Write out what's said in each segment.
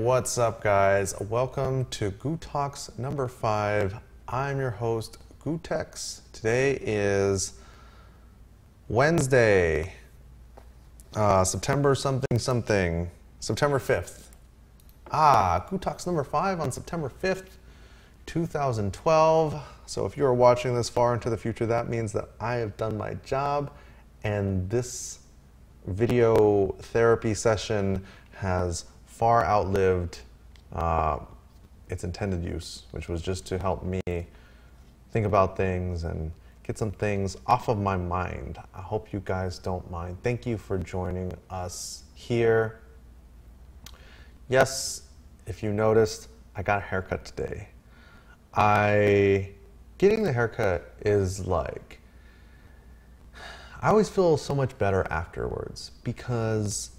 what's up, guys? Welcome to gootalks number 5. I'm your host, gootecks. Today is Wednesday, September something, September 5th. gootalks number 5 on September 5th, 2012. So if you're watching this far into the future, that means that I have done my job, and this video therapy session has far outlived its intended use, which was just to help me think about things and get some things off of my mind. I hope you guys don't mind. Thank you for joining us here. Yes, if you noticed, I got a haircut today. Getting the haircut is like, I always feel so much better afterwards, because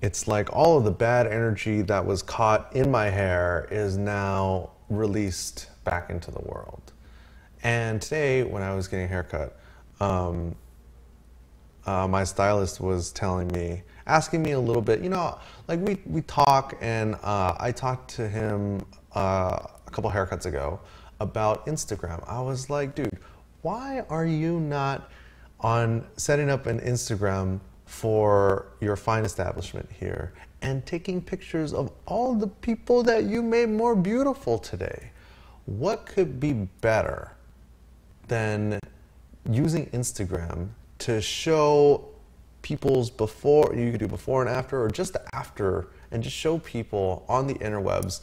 it's like all of the bad energy that was caught in my hair is now released back into the world. And today, when I was getting a haircut, my stylist was telling me, asking me a little bit, you know, like we talk, and I talked to him a couple haircuts ago about Instagram. I was like, dude, why are you not on setting up an Instagram for your fine establishment here and taking pictures of all the people that you made more beautiful today? What could be better than using Instagram to show people's before? You could do before and after, or just after, and just show people on the interwebs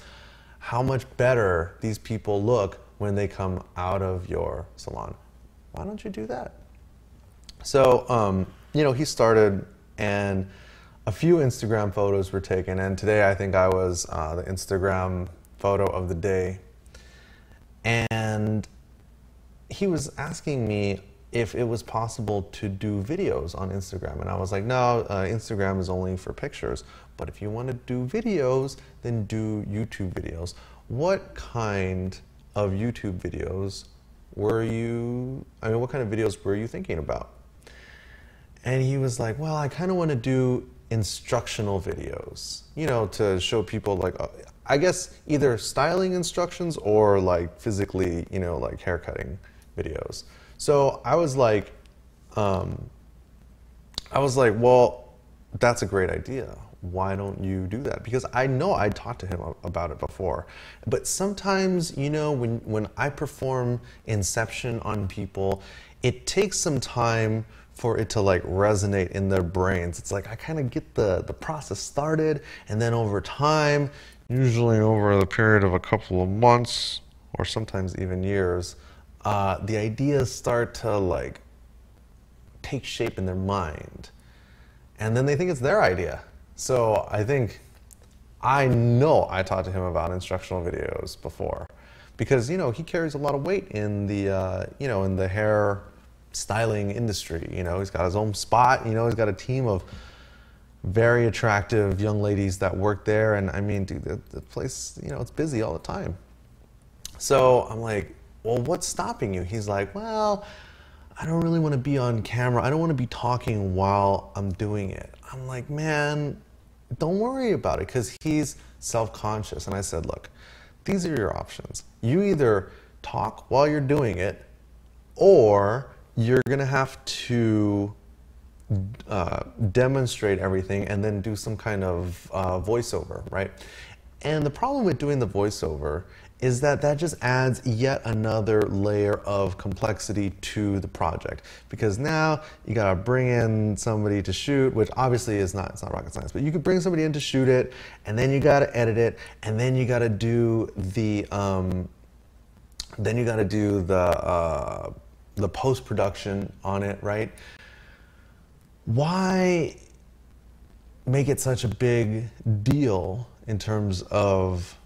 how much better these people look when they come out of your salon. Why don't you do that? So, you know, he started, and a few Instagram photos were taken, and today I think I was the Instagram photo of the day. And he was asking me if it was possible to do videos on Instagram, and I was like, no, Instagram is only for pictures, but if you want to do videos, then do YouTube videos. What kind of YouTube videos what kind of videos were you thinking about? And he was like, well, I kind of want to do instructional videos, you know, to show people, like, I guess either styling instructions or like physically, you know, like haircutting videos. So I was like, well, that's a great idea. Why don't you do that? Because I know I talked to him about it before, but sometimes, you know, when I perform inception on people, it takes some time for it to like resonate in their brains. It's like I kind of get the process started, and then over time, usually over the period of a couple of months or sometimes even years, the ideas start to like take shape in their mind, and then they think it's their idea. So I know I talked to him about instructional videos before, because, you know, he carries a lot of weight in the you know, in the hair styling industry. You know, he's got his own spot, you know, he's got a team of very attractive young ladies that work there, and I mean, dude, the place, you know, it's busy all the time. So I'm like, well, what's stopping you? He's like, well, I don't really want to be on camera. I don't want to be talking while I'm doing it. I'm like, man, don't worry about it, because he's self-conscious. And I said, look, these are your options. You either talk while you're doing it, or you're going to have to demonstrate everything and then do some kind of voiceover, right? And the problem with doing the voiceover is that that just adds yet another layer of complexity to the project, because now you got to bring in somebody to shoot, which obviously it's not rocket science, but you could bring somebody in to shoot it, and then you got to edit it, and then you got to do the post-production on it, right? Why make it such a big deal in terms of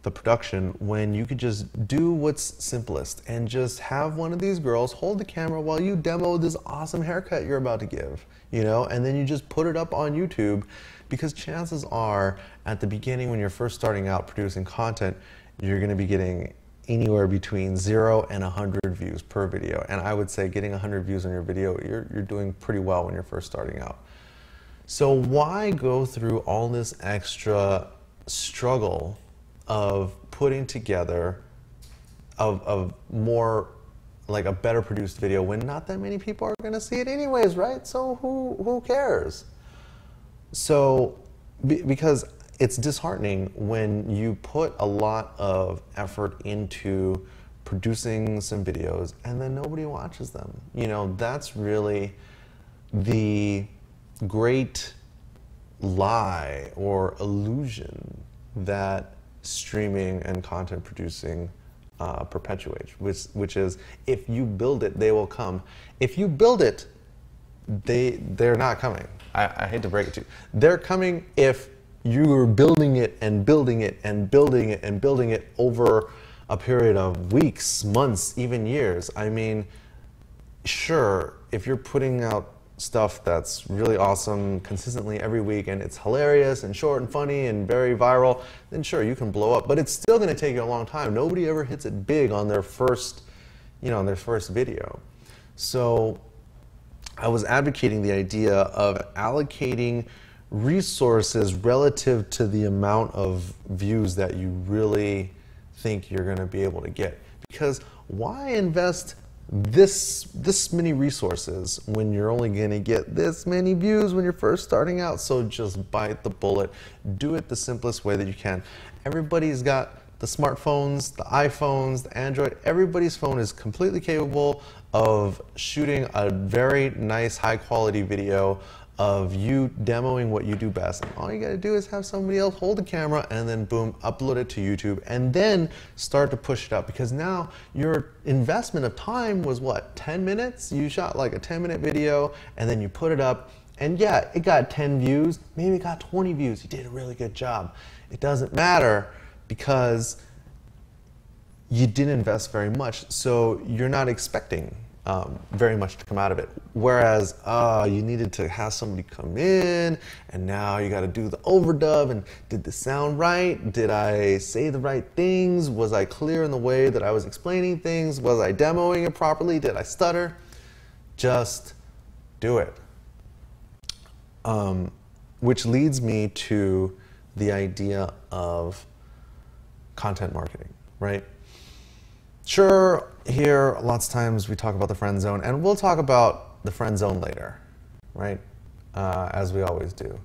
the production when you could just do what's simplest and just have one of these girls hold the camera while you demo this awesome haircut you're about to give, you know, and then you just put it up on YouTube? Because chances are, at the beginning, when you're first starting out producing content, you're going to be getting anywhere between 0 and 100 views per video. And I would say getting 100 views on your video, you're doing pretty well when you're first starting out. So why go through all this extra struggle of putting together of more like a better produced video when not that many people are going to see it anyways, right? So who cares? So because it's disheartening when you put a lot of effort into producing some videos and then nobody watches them. You know, that's really the great lie or illusion that streaming and content producing perpetuates, which is if you build it, they will come. If you build it, they're not coming. I hate to break it to you. They're coming if you're building it and building it and building it and building it over a period of weeks, months, even years. I mean, sure, if you're putting out stuff that's really awesome consistently every week and it's hilarious and short and funny and very viral, then sure, you can blow up. But it's still going to take you a long time. Nobody ever hits it big on their first, their first video. So I was advocating the idea of allocating resources relative to the amount of views that you really think you're going to be able to get. Because why invest this many resources when you're only going to get this many views when you're first starting out? So just bite the bullet. Do it the simplest way that you can. Everybody's got the smartphones, the iPhones, the Android. Everybody's phone is completely capable of shooting a very nice high quality video of you demoing what you do best. And all you gotta do is have somebody else hold the camera and then boom, upload it to YouTube and then start to push it up, because now your investment of time was what, 10 minutes? You shot like a 10-minute video and then you put it up and yeah, it got 10 views, maybe it got 20 views. You did a really good job. It doesn't matter because you didn't invest very much, so you're not expecting very much to come out of it. Whereas you needed to have somebody come in and now you got to do the overdub and did the sound right? Did I say the right things? Was I clear in the way that I was explaining things? Was I demoing it properly? Did I stutter? Just do it. Which leads me to the idea of content marketing, right? Sure, here lots of times we talk about the friend zone, and we'll talk about the friend zone later, right? As we always do.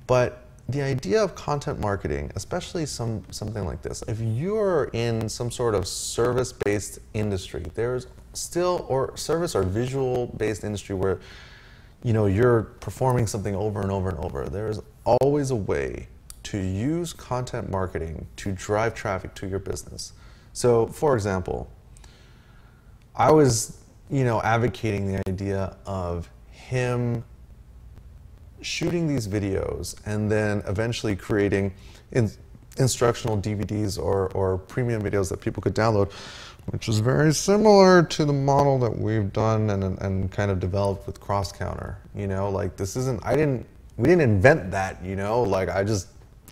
But the idea of content marketing, especially something like this, if you're in some sort of service-based industry, there's still, or service or visual-based industry where you're performing something over and over and over, there's always a way to use content marketing to drive traffic to your business. So, for example, I was, advocating the idea of him shooting these videos and then eventually creating instructional DVDs or premium videos that people could download, which is very similar to the model that we've done and kind of developed with Cross Counter. Like this isn't, we didn't invent that, like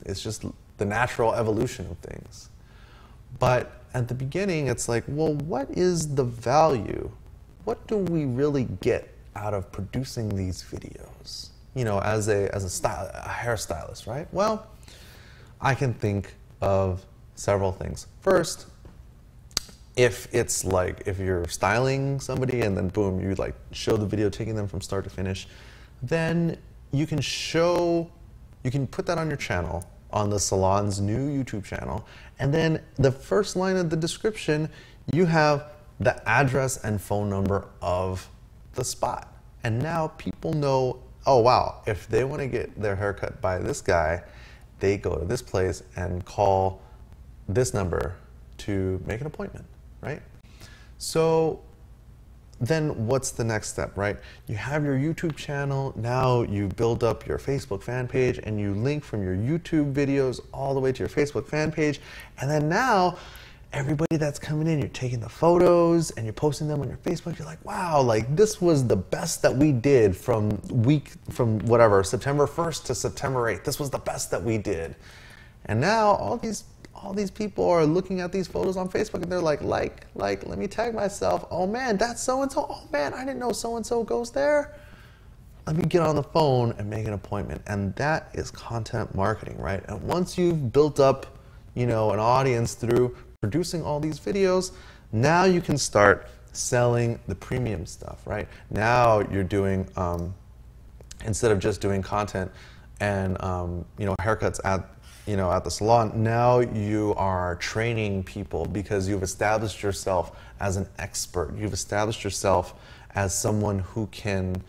it's just the natural evolution of things. But at the beginning, it's like, well, what is the value? What do we really get out of producing these videos? As a hairstylist, right? Well, I can think of several things. First, if it's like, if you're styling somebody and then boom, you like show the video taking them from start to finish, then you can put that on your channel, on the salon's new YouTube channel, and then the first line of the description, you have the address and phone number of the spot. And now people know, oh wow, if they want to get their haircut by this guy, they go to this place and call this number to make an appointment, right? So then what's the next step, right? You have your YouTube channel, now you build up your Facebook fan page and you link from your YouTube videos all the way to your Facebook fan page. And then now everybody that's coming in, you're taking the photos and you're posting them on your Facebook. You're like, wow, like this was the best that we did from whatever, September 1st to September 8th. This was the best that we did. And now all these people are looking at these photos on Facebook and they're like, let me tag myself. Oh man, that's so-and-so. Oh man, I didn't know so-and-so goes there. let me get on the phone and make an appointment. And that is content marketing, right? And once you've built up, you know, an audience through producing all these videos, now you can start selling the premium stuff, right? Now you're doing, instead of just doing content and, you know, haircuts at, you know, at the salon, now you are training people because you've established yourself as an expert. You've established yourself as someone who can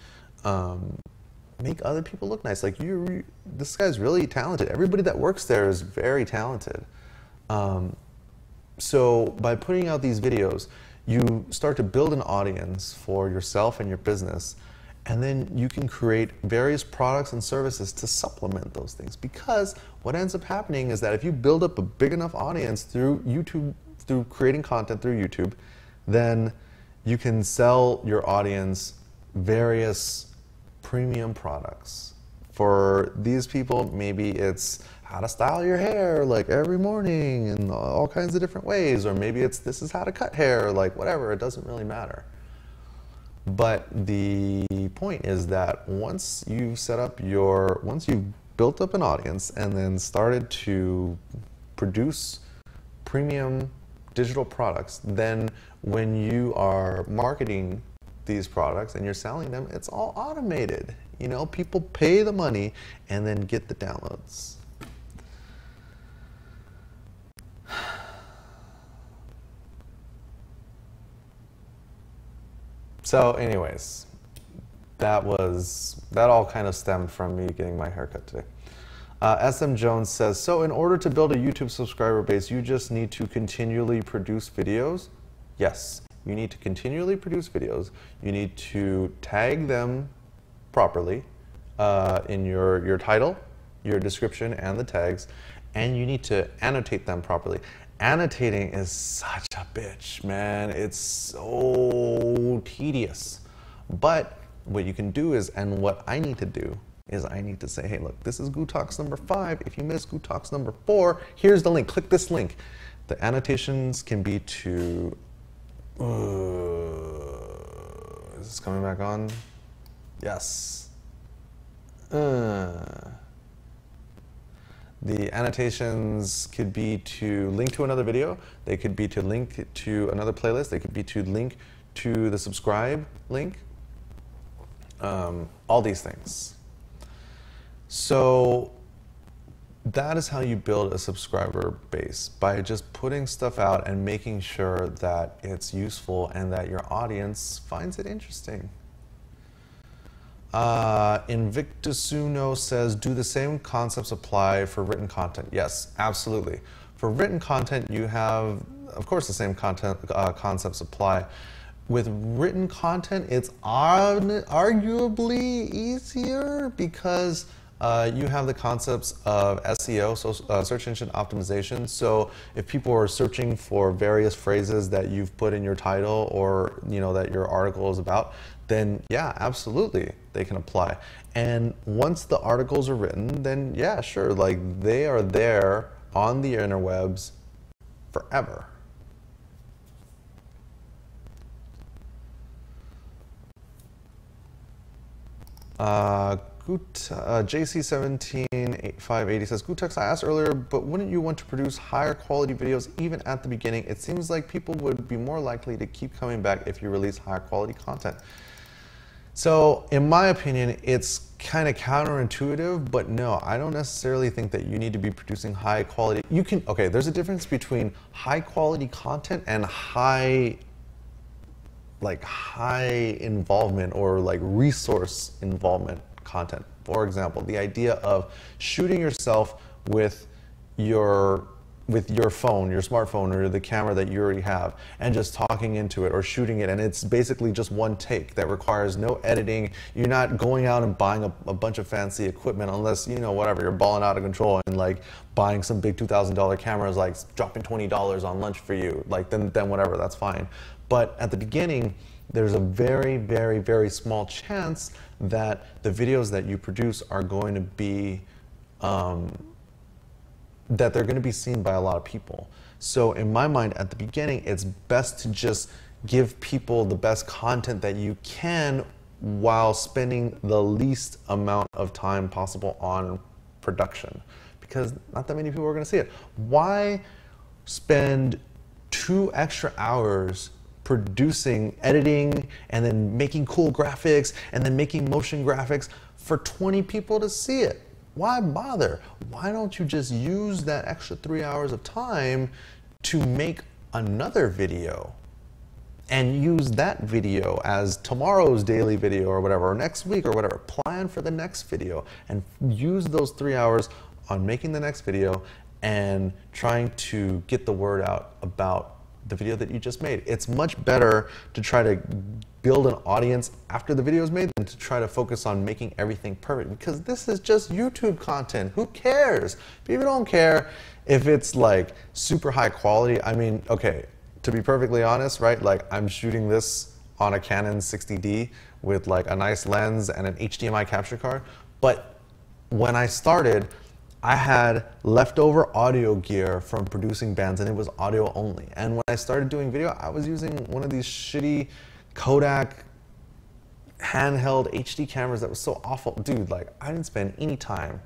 make other people look nice. Like, this guy's really talented. Everybody that works there is very talented. So by putting out these videos, you start to build an audience for yourself and your business, and then you can create various products and services to supplement those things. Because what ends up happening is that if you build up a big enough audience through YouTube, through creating content through YouTube, then you can sell your audience various premium products. For these people, maybe it's how to style your hair like every morning in all kinds of different ways, or maybe it's this is how to cut hair, like whatever, it doesn't really matter. But the point is that once you've built up an audience and then started to produce premium digital products, then when you are marketing these products and you're selling them, it's all automated. You know, people pay the money and then get the downloads. So anyways, that all kind of stemmed from me getting my haircut today. SM Jones says, so in order to build a YouTube subscriber base, you just need to continually produce videos? Yes, you need to continually produce videos. You need to tag them properly in your title, your description, and the tags, and you need to annotate them properly. Annotating is such a bitch, man. It's so tedious. But what you can do is, and what I need to do is I need to say, hey, look, this is GUTalks number 5. If you miss GUTalks number 4, here's the link. Click this link. The annotations can be to, is this coming back on? Yes. The annotations could be to link to another video. They could be to link to another playlist. They could be to link to the subscribe link. All these things. So that is how you build a subscriber base, by just putting stuff out and making sure that it's useful and that your audience finds it interesting. Invictusuno says, do the same concepts apply for written content? Yes, absolutely. For written content, you have, of course, the same concepts apply. With written content, it's arguably easier because you have the concepts of SEO, so search engine optimization. So if people are searching for various phrases that you've put in your title, or that your article is about, then yeah, absolutely, they can apply. And once the articles are written, then yeah, sure, like they are there on the interwebs forever. JC17580 says, GUTEX, I asked earlier, but wouldn't you want to produce higher quality videos even at the beginning? It seems like people would be more likely to keep coming back if you release higher quality content. So in my opinion, it's kind of counterintuitive, but no, I don't necessarily think that you need to be producing high quality. Okay, there's a difference between high quality content and high involvement or like resource involvement content. For example, the idea of shooting yourself with your phone, your smartphone, or the camera that you already have, and just talking into it or shooting it, and it's basically just one take that requires no editing. You're not going out and buying a bunch of fancy equipment unless, whatever, you're balling out of control and like buying some big $2,000 cameras, like dropping $20 on lunch for you, like then whatever, that's fine. But at the beginning, there's a very, very, very small chance that the videos that you produce are going to be that they're going to be seen by a lot of people. So in my mind, at the beginning, it's best to just give people the best content that you can while spending the least amount of time possible on production, because not that many people are going to see it. Why spend 2 extra hours producing, editing, and then making cool graphics, and then making motion graphics for 20 people to see it? Why bother? Why don't you just use that extra 3 hours of time to make another video and use that video as tomorrow's daily video or whatever, or next week or whatever? Plan for the next video and use those 3 hours on making the next video and trying to get the word out about the video that you just made. It's much better to try to build an audience after the video is made than to try to focus on making everything perfect, because this is just YouTube content. Who cares? People don't care if it's like super high quality. I mean, okay, to be perfectly honest, right? Like, I'm shooting this on a Canon 60D with like a nice lens and an HDMI capture card, but when I started, I had leftover audio gear from producing bands, and it was audio only. And when I started doing video, I was using one of these shitty Kodak handheld HD cameras that was so awful. Dude, like, I didn't spend any time.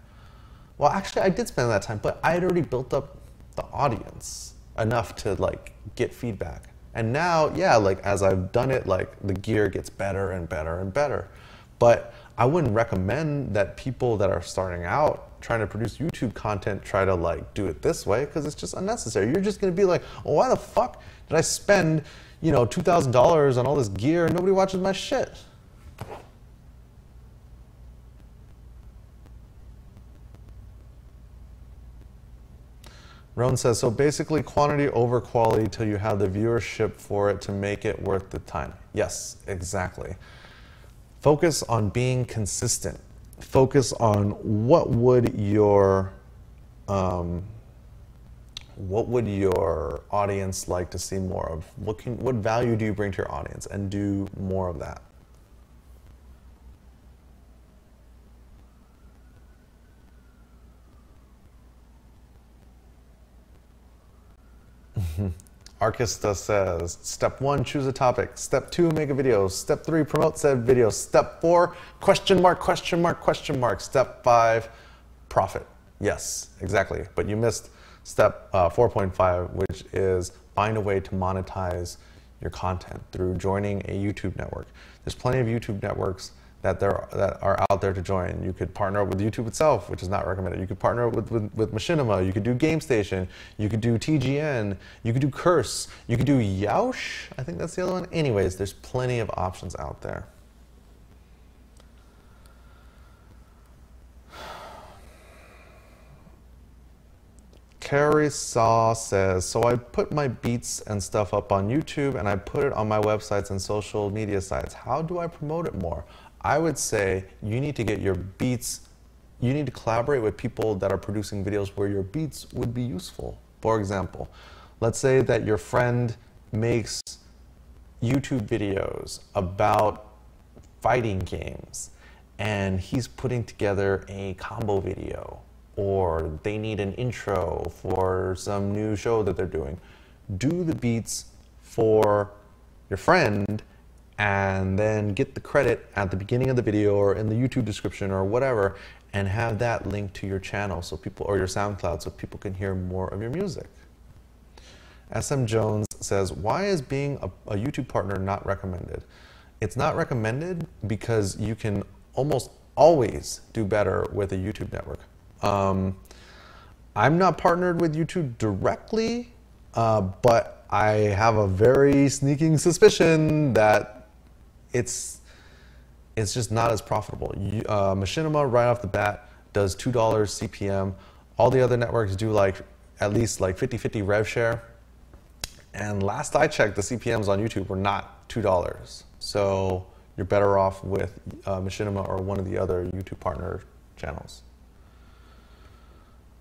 Well, actually, I did spend that time, but I had already built up the audience enough to like get feedback. And now, yeah, like as I've done it, like the gear gets better and better and better. But I wouldn't recommend that people that are starting out trying to produce YouTube content try to like do it this way, because it's just unnecessary. You're just gonna be like, well, why the fuck did I spend, you know, $2,000 on all this gear and nobody watches my shit? Roan says, so basically quantity over quality till you have the viewership for it to make it worth the time. Yes, exactly. Focus on being consistent. Focus on what would your audience like to see more of? What value do you bring to your audience, and do more of that. Archista says, step 1, choose a topic. Step 2, make a video. Step 3, promote said video. Step 4, question mark, question mark, question mark. Step 5, profit. Yes, exactly. But you missed step 4.5, which is find a way to monetize your content through joining a YouTube network. There's plenty of YouTube networks that are out there to join. You could partner up with YouTube itself, which is not recommended. You could partner up with Machinima. You could do GameStation. You could do TGN. You could do Curse. You could do Yoush. I think that's the other one. Anyways, there's plenty of options out there. Carrie Saw says, so I put my beats and stuff up on YouTube and I put it on my websites and social media sites. How do I promote it more? I would say you need to get your beats, you need to collaborate with people that are producing videos where your beats would be useful. For example, let's say that your friend makes YouTube videos about fighting games and he's putting together a combo video, or they need an intro for some new show that they're doing. Do the beats for your friend and then get the credit at the beginning of the video or in the YouTube description or whatever, and have that linked to your channel so people, or your SoundCloud, so people can hear more of your music. SM Jones says, why is being a YouTube partner not recommended? It's not recommended because you can almost always do better with a YouTube network. I'm not partnered with YouTube directly, but I have a very sneaking suspicion that it's just not as profitable. Machinima right off the bat does $2 CPM. All the other networks do like at least like 50-50 rev share. And last I checked, the CPMs on YouTube were not $2. So you're better off with Machinima or one of the other YouTube partner channels.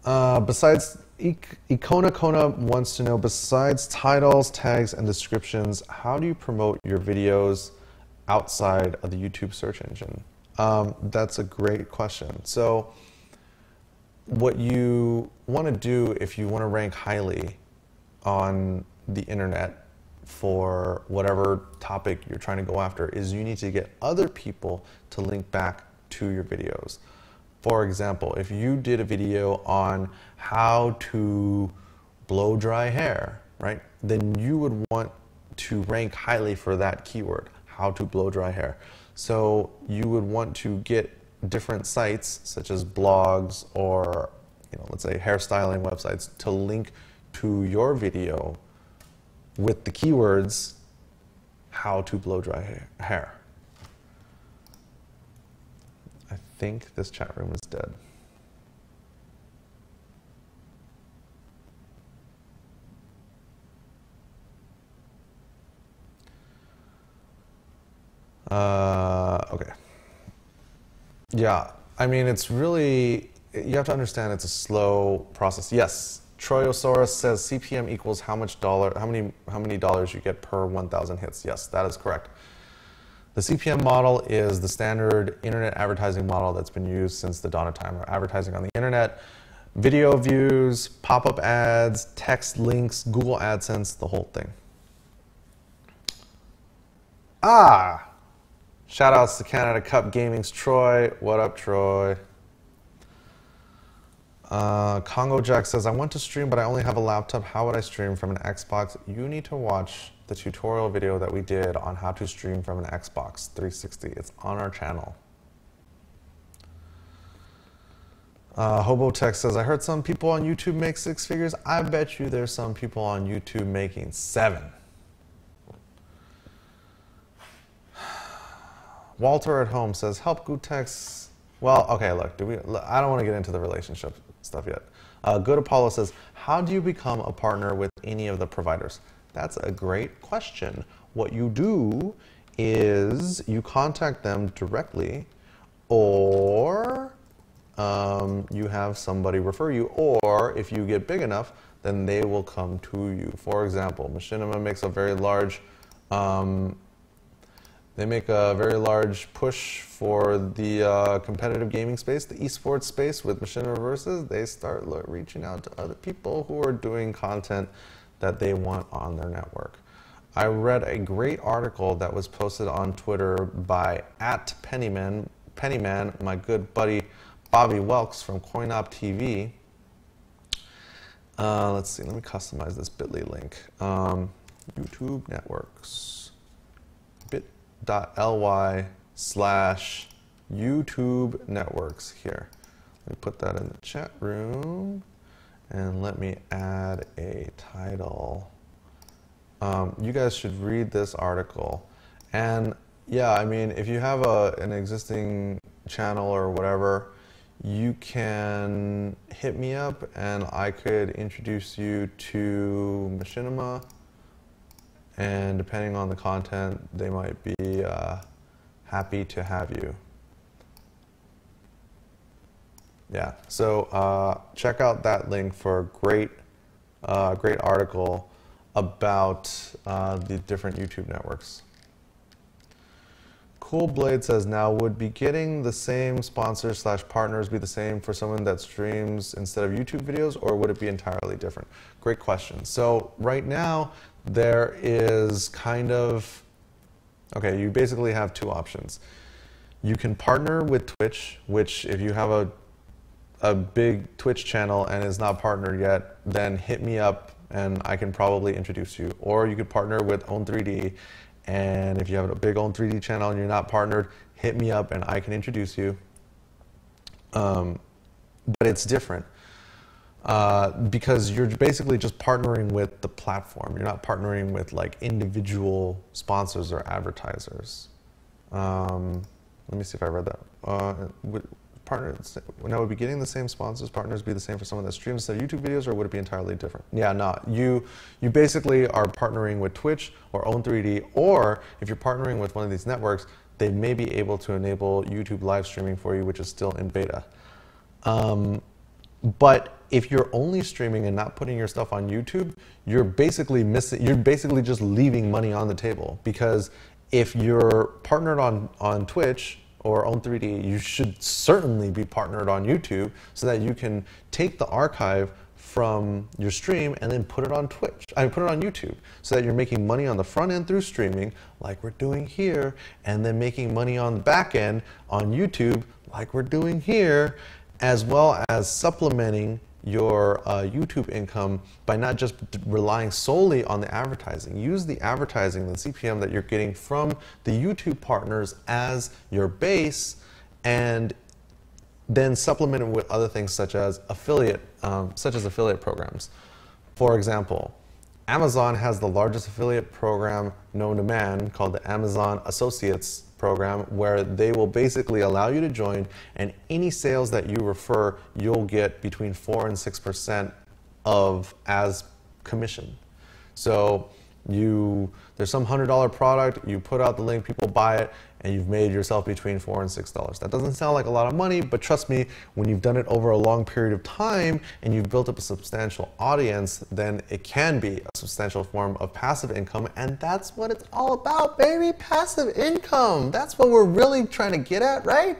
Besides, Icona Kona wants to know, besides titles, tags, and descriptions, how do you promote your videos outside of the YouTube search engine? That's a great question. So what you want to do if you want to rank highly on the internet for whatever topic you're trying to go after is you need to get other people to link back to your videos. For example, if you did a video on how to blow dry hair, right? Then you would want to rank highly for that keyword, how to blow dry hair. So you would want to get different sites such as blogs or, let's say hairstyling websites to link to your video with the keywords how to blow dry hair. I think this chat room is dead. Okay. Yeah, I mean, it's really, you have to understand it's a slow process. Yes, Troyosaurus says CPM equals how many dollars you get per 1,000 hits. Yes, that is correct. The CPM model is the standard internet advertising model that's been used since the dawn of time. Advertising on the internet, video views, pop-up ads, text links, Google AdSense, the whole thing. Shout outs to Canada Cup Gaming's Troy. What up, Troy? Congo Jack says, I want to stream, but I only have a laptop. How would I stream from an Xbox? You need to watch the tutorial video that we did on how to stream from an Xbox 360. It's on our channel. Hobotech says, I heard some people on YouTube make 6 figures. I bet you there's some people on YouTube making 7. Walter at home says, help gootecks. Well, okay, look, I don't want to get into the relationship stuff yet. Good Apollo says, how do you become a partner with any of the providers? That's a great question. What you do is you contact them directly, or you have somebody refer you, or if you get big enough, then they will come to you. For example, Machinima makes a very large they make a very large push for the competitive gaming space, the esports space with Machinima Versus. They start reaching out to other people who are doing content that they want on their network. I read a great article that was posted on Twitter by @Pennyman, my good buddy Bobby Welks from CoinOp TV. Let's see, let me customize this bit.ly link. YouTube networks. bit.ly/YouTube networks here. Let me put that in the chat room and let me add a title. You guys should read this article. And yeah, I mean, if you have an existing channel or whatever, you can hit me up and I could introduce you to Machinima. And depending on the content, they might be happy to have you. Yeah, so check out that link for a great article about the different YouTube networks. Cool Blade says, now would be getting the same sponsors / partners be the same for someone that streams instead of YouTube videos, or would it be entirely different? Great question. So right now, there is kind of, okay, you basically have 2 options. You can partner with Twitch, which if you have a big Twitch channel and is not partnered yet, then hit me up and I can probably introduce you. Or you could partner with Own3D, and if you have a big Own3D channel and you're not partnered, hit me up and I can introduce you. But it's different. Because you're basically just partnering with the platform. You're not partnering with like individual sponsors or advertisers. Let me see if I read that. Now would be getting the same sponsors, partners be the same for someone that streams instead of YouTube videos, or would it be entirely different? Yeah, no, you basically are partnering with Twitch or Own3D, or if you're partnering with one of these networks, they may be able to enable YouTube live streaming for you, which is still in beta. But if you're only streaming and not putting your stuff on YouTube, you're basically just leaving money on the table, because if you're partnered on Twitch or Own3D, you should certainly be partnered on YouTube so that you can take the archive from your stream and then put it on Twitch. Put it on YouTube, so that you're making money on the front end through streaming, like we're doing here, and then making money on the back end on YouTube, like we're doing here, as well as supplementing your YouTube income by not just relying solely on the advertising. Use the advertising, the CPM that you're getting from the YouTube partners as your base, and then supplement it with other things such as affiliate programs. For example, Amazon has the largest affiliate program known to man called the Amazon Associates program, where they will basically allow you to join, and any sales that you refer, you'll get between 4 and 6% of as commission. So there's some $100 product, you put out the link, people buy it, and you've made yourself between $4 and $6. That doesn't sound like a lot of money, but trust me, when you've done it over a long period of time and you've built up a substantial audience, then it can be a substantial form of passive income, and that's what it's all about, baby, passive income. That's what we're really trying to get at, right?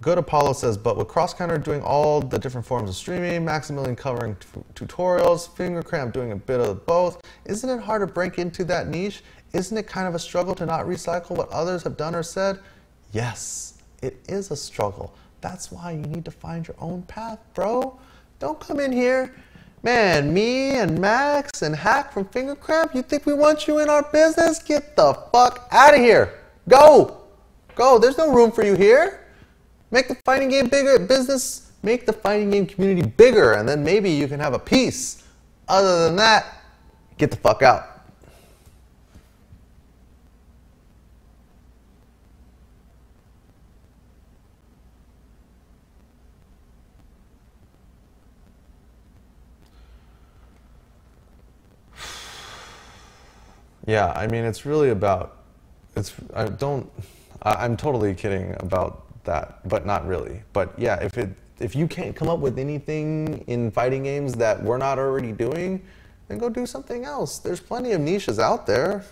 Good Apollo says, but with CrossCounter doing all the different forms of streaming, Maximilian covering tutorials, Fingercramp doing a bit of both, isn't it hard to break into that niche? Isn't it kind of a struggle to not recycle what others have done or said? Yes, it is a struggle. That's why you need to find your own path, bro. Don't come in here. Man, me and Max and Hack from Fingercramp, you think we want you in our business? Get the fuck out of here. Go. Go. There's no room for you here. Make the fighting game bigger, business, make the fighting game community bigger, and then maybe you can have a piece. Other than that, get the fuck out. Yeah, I mean, it's really about, I'm totally kidding about that, but not really. But yeah, if you can't come up with anything in fighting games that we're not already doing, then go do something else. There's plenty of niches out there.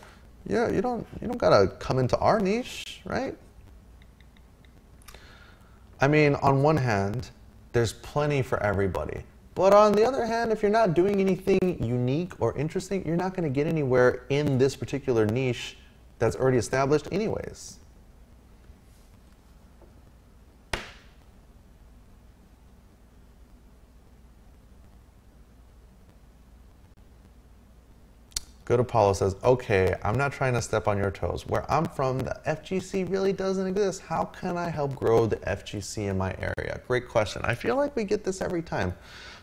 Yeah, you don't gotta come into our niche, right? I mean, on one hand, there's plenty for everybody. But on the other hand, if you're not doing anything unique or interesting, you're not gonna get anywhere in this particular niche that's already established anyways. Good Apollo says, okay, I'm not trying to step on your toes. Where I'm from, the FGC really doesn't exist. How can I help grow the FGC in my area? Great question. I feel like we get this every time.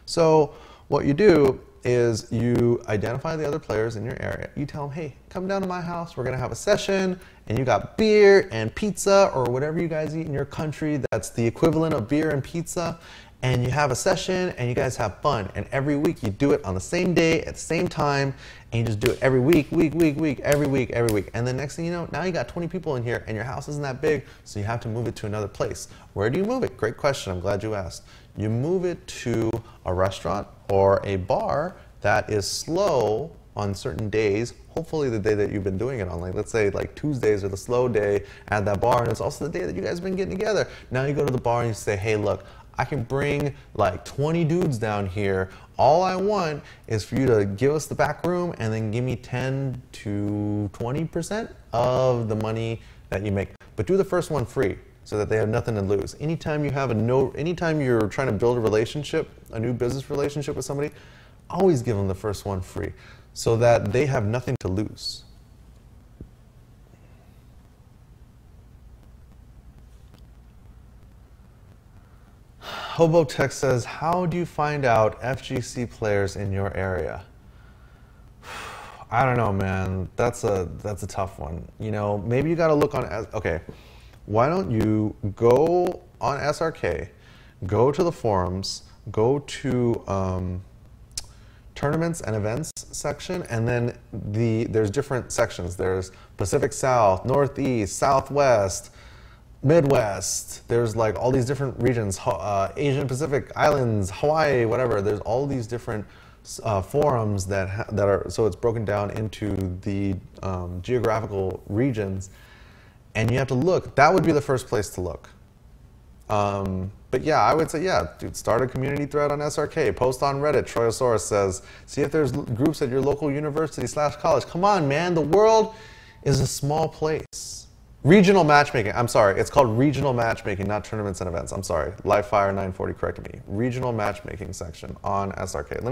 So what you do is you identify the other players in your area. You tell them, hey, come down to my house. We're going to have a session, and you got beer and pizza or whatever you guys eat in your country that's the equivalent of beer and pizza. And you have a session and you guys have fun. And every week you do it on the same day at the same time, and you just do it every week, every week. And the next thing you know, now you got 20 people in here and your house isn't that big, so you have to move it to another place. Where do you move it? Great question, I'm glad you asked. You move it to a restaurant or a bar that is slow on certain days, hopefully the day that you've been doing it on. Like, let's say like Tuesdays are the slow day at that bar, and it's also the day that you guys have been getting together. Now you go to the bar and you say, hey, look, I can bring like 20 dudes down here. All I want is for you to give us the back room and then give me 10 to 20% of the money that you make. But do the first one free so that they have nothing to lose. Anytime you have anytime you're trying to build a relationship, a new business relationship with somebody, always give them the first one free so that they have nothing to lose. Hobo Tech says, how do you find out FGC players in your area? I don't know, man. That's a tough one. You know, maybe you got to look on, okay, why don't you go on SRK, go to the forums, go to tournaments and events section, and then there's different sections. There's Pacific South, Northeast, Southwest, Midwest. There's like all these different regions, Asian Pacific Islands, Hawaii, whatever. There's all these different forums that are, so it's broken down into the geographical regions, and you have to look. That would be the first place to look. But yeah, I would say, yeah, dude, start a community thread on SRK, post on Reddit. Troyosaurus says, see if there's groups at your local university / college. Come on, man, the world is a small place. Regional matchmaking, I'm sorry, it's called regional matchmaking, not tournaments and events. I'm sorry, Livefire940 corrected me. Regional matchmaking section on SRK.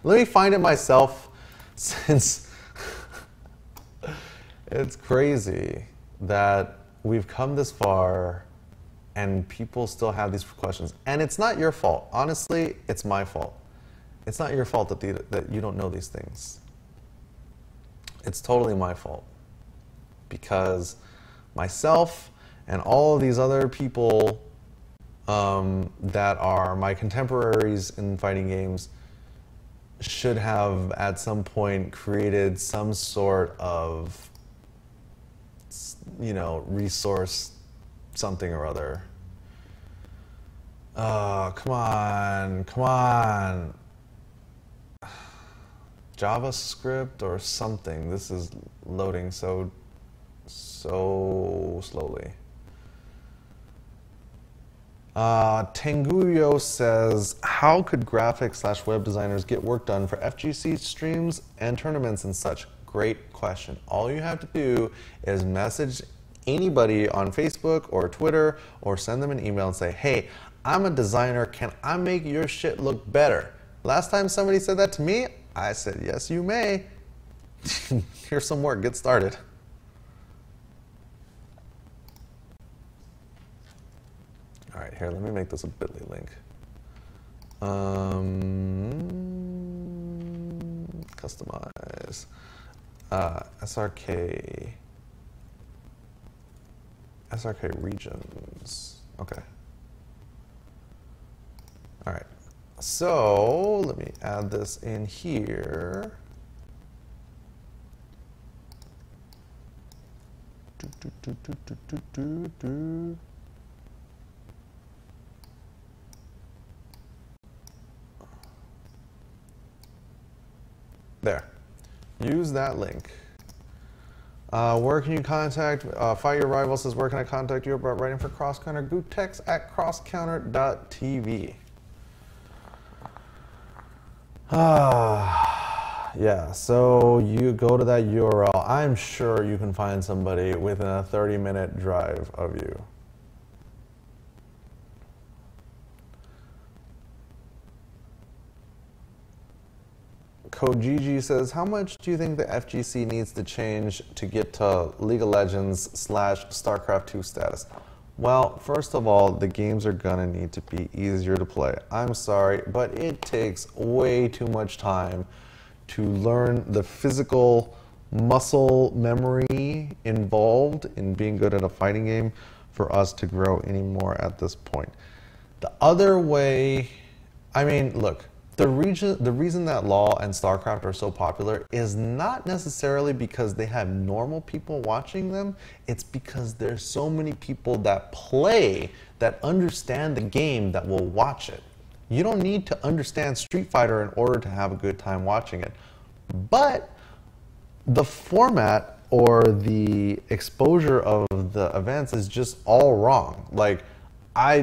Let me find it myself, since it's crazy that we've come this far and people still have these questions. And it's not your fault. Honestly, it's my fault. It's not your fault that you don't know these things. It's totally my fault. Because myself and all of these other people that are my contemporaries in fighting games should have at some point created some sort of, you know, resource something or other. Come on. JavaScript or something. This is loading so slowly. Tenguyo says, how could graphics / web designers get work done for FGC streams and tournaments and such? Great question. All you have to do is message anybody on Facebook or Twitter or send them an email and say, hey, I'm a designer, can I make your shit look better? Last time somebody said that to me, I said, yes, you may. Here's some work, get started. All right, here, let me make this a bit.ly link. Customize. SRK regions. Okay. All right. So let me add this in here. There. Use that link. Where can you contact? Fight Your Rival says, where can I contact you about writing for Cross Counter? Gootecks at crosscounter.tv. Yeah, so you go to that URL. I'm sure you can find somebody within a 30-minute drive of you. Kojiji says, how much do you think the FGC needs to change to get to League of Legends / StarCraft 2 status? Well, first of all, the games are gonna need to be easier to play. I'm sorry, but it takes way too much time to learn the physical muscle memory involved in being good at a fighting game for us to grow anymore at this point. The other way, I mean, look, the reason that LoL and StarCraft are so popular is not necessarily because they have normal people watching them, it's because there's so many people that play, that understand the game, that will watch it. You don't need to understand Street Fighter in order to have a good time watching it. But the format or the exposure of the events is just all wrong. Like, I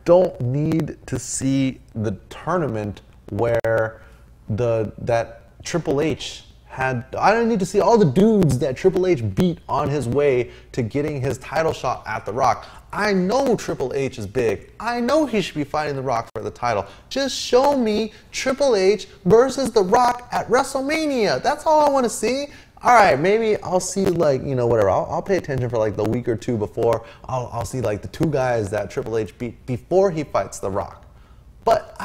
don't need to see the tournament where that Triple H had. I don't need to see all the dudes that Triple H beat on his way to getting his title shot at The Rock. I know Triple H is big. I know he should be fighting The Rock for the title. Just show me Triple H versus The Rock at WrestleMania. That's all I want to see. All right, maybe I'll see, like, you know, whatever. I'll pay attention for like the week or two before. I'll see like the two guys that Triple H beat before he fights The Rock. But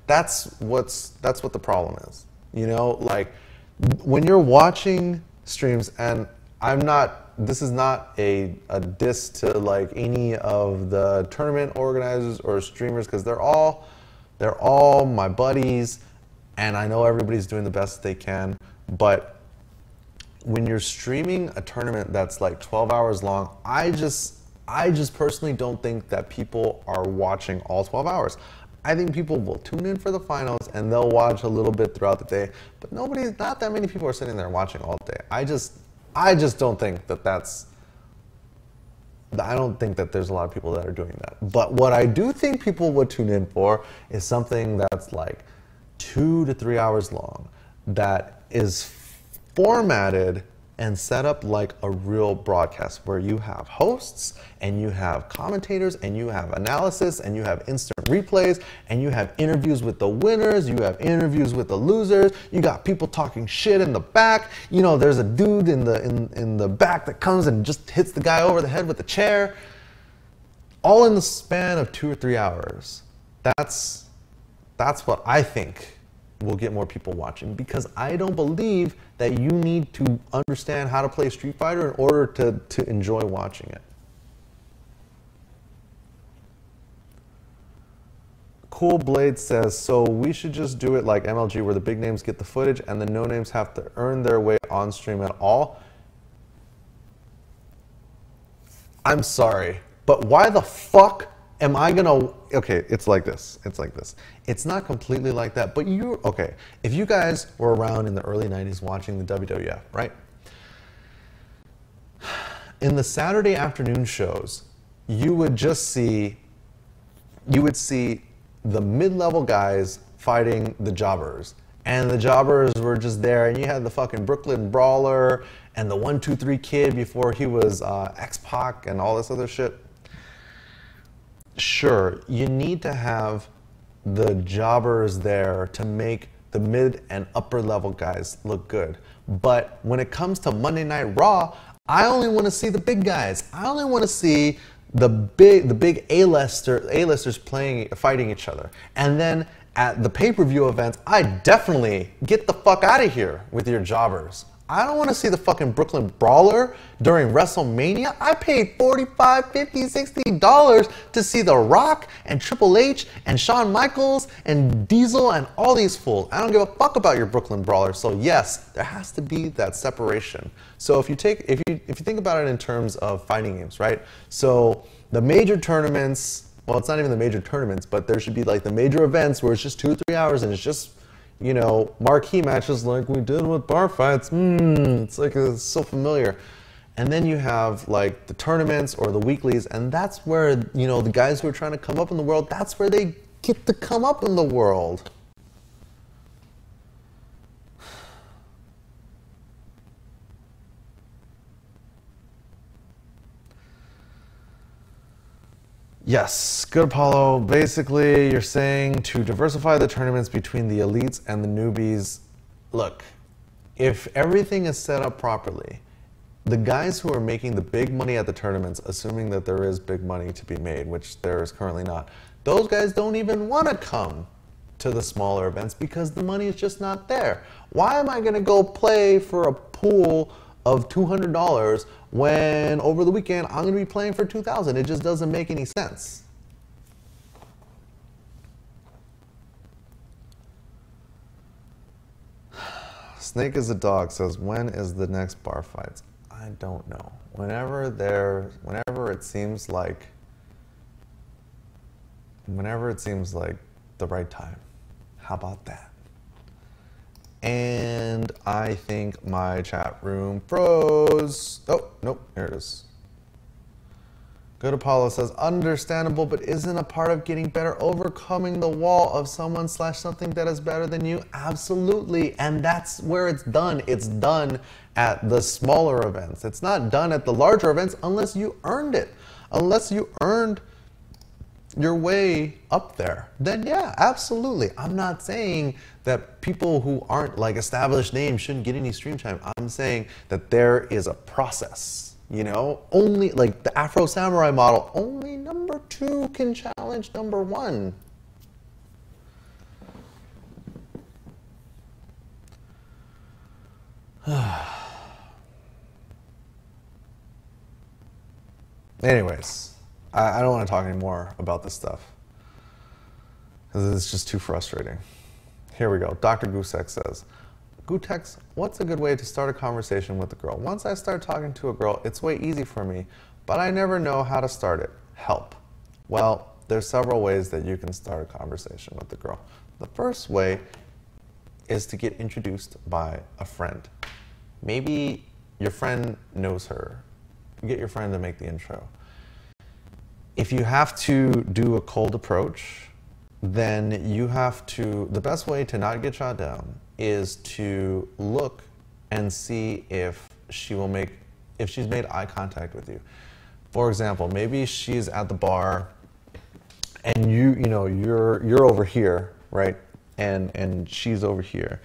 that's what the problem is. You know, like when you're watching streams, and this is not a diss to like any of the tournament organizers or streamers, because they're all my buddies. And I know everybody's doing the best they can, but when you're streaming a tournament that's like 12 hours long, I just personally don't think that people are watching all 12 hours. I think people will tune in for the finals and they'll watch a little bit throughout the day, but not that many people are sitting there watching all day. I just don't think that that's I don't think that there's a lot of people that are doing that. But what I do think people would tune in for is something that's like 2 to 3 hours long, that is formatted and set up like a real broadcast, where you have hosts and you have commentators and you have analysis and you have instant replays and you have interviews with the winners, you have interviews with the losers, you got people talking shit in the back, you know, there's a dude in the back that comes and just hits the guy over the head with a chair, all in the span of 2 or 3 hours. That's what I think will get more people watching, because I don't believe that you need to understand how to play Street Fighter in order to enjoy watching it. Cool Blade says, so we should just do it like MLG, where the big names get the footage and the no names have to earn their way on stream at all. I'm sorry, but why the fuck am I gonna, okay, it's like this, it's like this. It's not completely like that, but okay, if you guys were around in the early 90s watching the WWF, right? In the Saturday afternoon shows, you would see the mid-level guys fighting the jobbers. And the jobbers were just there, and you had the fucking Brooklyn Brawler and the 1-2-3 Kid before he was X-Pac and all this other shit. Sure, you need to have the jobbers there to make the mid and upper level guys look good. But when it comes to Monday Night Raw, I only want to see the big guys. I only want to see the big A-listers fighting each other. And then at the pay-per-view events, I definitely get the fuck out of here with your jobbers. I don't want to see the fucking Brooklyn Brawler during WrestleMania. I paid $45, $50, $60 to see The Rock and Triple H and Shawn Michaels and Diesel and all these fools. I don't give a fuck about your Brooklyn Brawler. So yes, there has to be that separation. So if you think about it in terms of fighting games, right? So the major tournaments, well, it's not even the major tournaments, but there should be like the major events where it's just 2 or 3 hours and it's just, you know, marquee matches like we did with bar fights. It's like, it's so familiar. And then you have like the tournaments or the weeklies, and that's where, you know, the guys who are trying to come up in the world, that's where they get to come up in the world. Yes, good Apollo. Basically, you're saying to diversify the tournaments between the elites and the newbies. Look, if everything is set up properly, the guys who are making the big money at the tournaments, assuming that there is big money to be made, which there is currently not, those guys don't even want to come to the smaller events because the money is just not there. Why am I going to go play for a pool of $200 when over the weekend I'm going to be playing for $2,000? It just doesn't make any sense. Snake is a dog says, when is the next bar fights? I don't know. Whenever it seems like the right time. How about that? And I think my chat room froze. Oh, nope, here it is. Good Apollo says, understandable, but isn't a part of getting better overcoming the wall of someone / something that is better than you? Absolutely, and that's where it's done. It's done at the smaller events. It's not done at the larger events unless you earned it. Unless you earned your way up there, then yeah, absolutely. I'm not saying that people who aren't like established names shouldn't get any stream time. I'm saying that there is a process, you know? Only like the Afro Samurai model, only number 2 can challenge number 1. Anyways, I don't want to talk anymore about this stuff because it's just too frustrating. Here we go. Dr. Gootecks says, Gootecks, what's a good way to start a conversation with a girl? Once I start talking to a girl, it's way easy for me, but I never know how to start it. Help. Well, there's several ways that you can start a conversation with a girl. The first way is to get introduced by a friend. Maybe your friend knows her. Get your friend to make the intro. If you have to do a cold approach, then you have to, the best way to not get shot down is to look and see if she's made eye contact with you. For example, maybe she's at the bar and you're over here, right? And she's over here.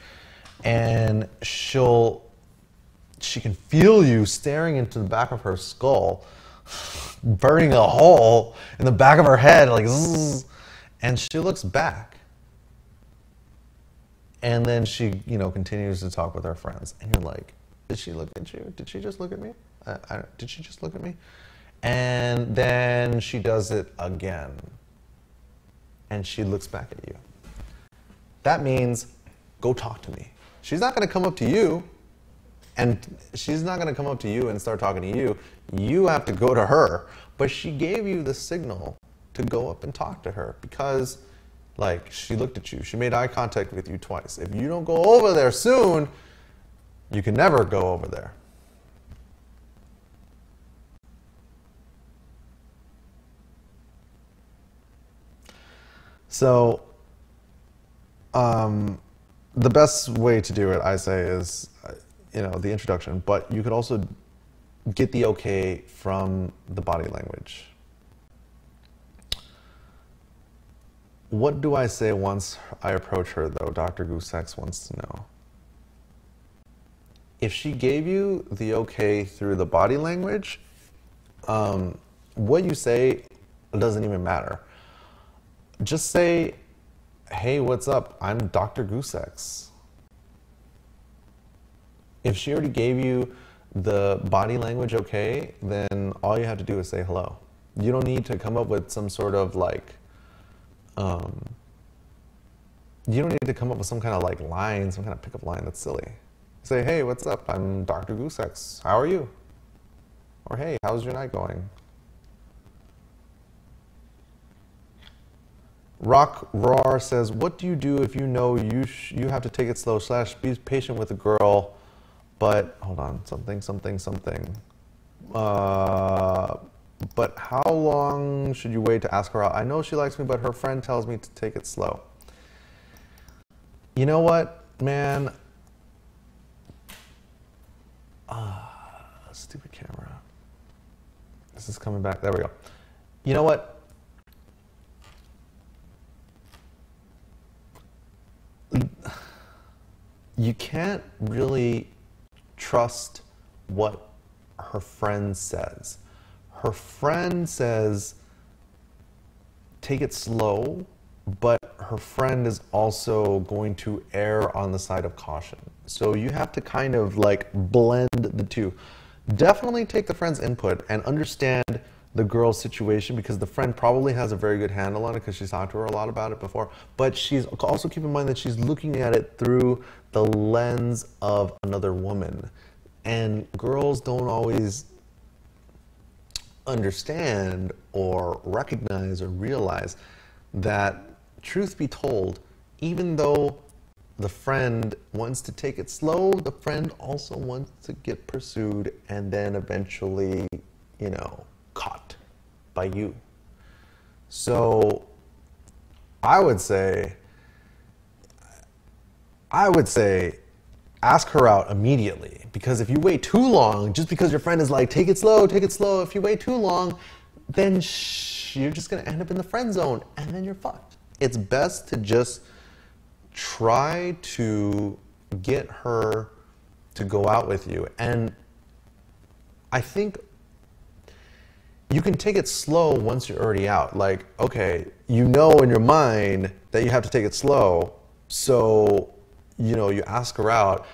And she can feel you staring into the back of her skull, burning a hole in the back of her head, like zzz, and she looks back. And then she, continues to talk with her friends. And you're like, did she look at you? Did she just look at me? Did she just look at me? And then she does it again. And she looks back at you. That means, go talk to me. She's not going to come up to you. And she's not going to come up to you and start talking to you. You have to go to her. But she gave you the signal to go up and talk to her because, she looked at you. She made eye contact with you twice. If you don't go over there soon, you can never go over there. So, the best way to do it, I say, is, the introduction. But you could also get the okay from the body language. What do I say once I approach her, though? Dr. Goosex wants to know. If she gave you the okay through the body language, what you say doesn't even matter. Just say, hey, what's up? I'm Dr. Goosex. If she already gave you the body language okay, then all you have to do is say hello. You don't need to come up with some sort of you don't need to come up with some kind of line, some kind of pickup line that's silly. Say, hey, what's up? I'm Dr. Goosex. How are you? Or hey, how's your night going? Rock Roar says, what do you do if you know you have to take it slow / be patient with a girl, but hold on, something. But how long should you wait to ask her out? I know she likes me, but her friend tells me to take it slow. You know what, man? Stupid camera. This is coming back. There we go. You know what? You can't really trust what her friend says. Her friend says, take it slow, but her friend is also going to err on the side of caution. So you have to kind of blend the two. Definitely take the friend's input and understand the girl's situation, because the friend probably has a very good handle on it because she's talked to her a lot about it before. But she's also, keep in mind that she's looking at it through the lens of another woman. And girls don't always understand or recognize or realize that, truth be told, even though the friend wants to take it slow, the friend also wants to get pursued and then eventually, caught by you. So I would say ask her out immediately, because if you wait too long, just because your friend is take it slow, if you wait too long, then you're just going to end up in the friend zone and then you're fucked. It's best to just try to get her to go out with you. And I think you can take it slow once you're already out. Okay, in your mind that you have to take it slow. So, you ask her out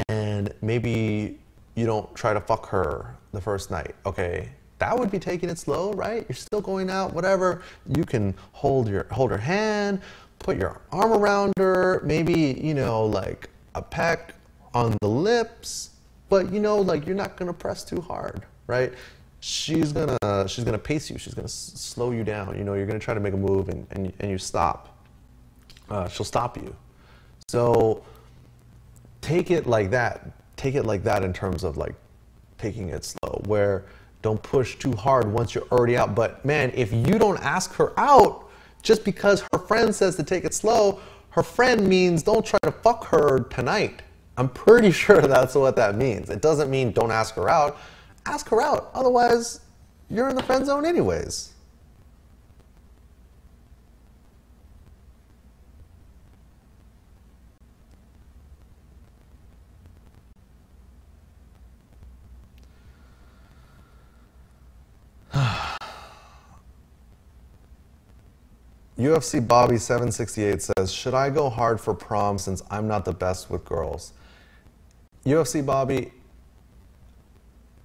and maybe you don't try to fuck her the first night. Okay, that would be taking it slow, right? You're still going out, whatever. You can hold her hand, put your arm around her, maybe, a peck on the lips, but you're not gonna press too hard, right? She's gonna pace you. She's gonna slow you down. You're gonna try to make a move and you stop. She'll stop you. So take it like that. Take it like that in terms of taking it slow, where Don't push too hard once you're already out. But man, if you don't ask her out, just because her friend says to take it slow, her friend means don't try to fuck her tonight. I'm pretty sure that's what that means. It doesn't mean don't ask her out. Ask her out. Otherwise, you're in the friend zone anyways. UFC Bobby 768 says, should I go hard for prom since I'm not the best with girls? UFC Bobby,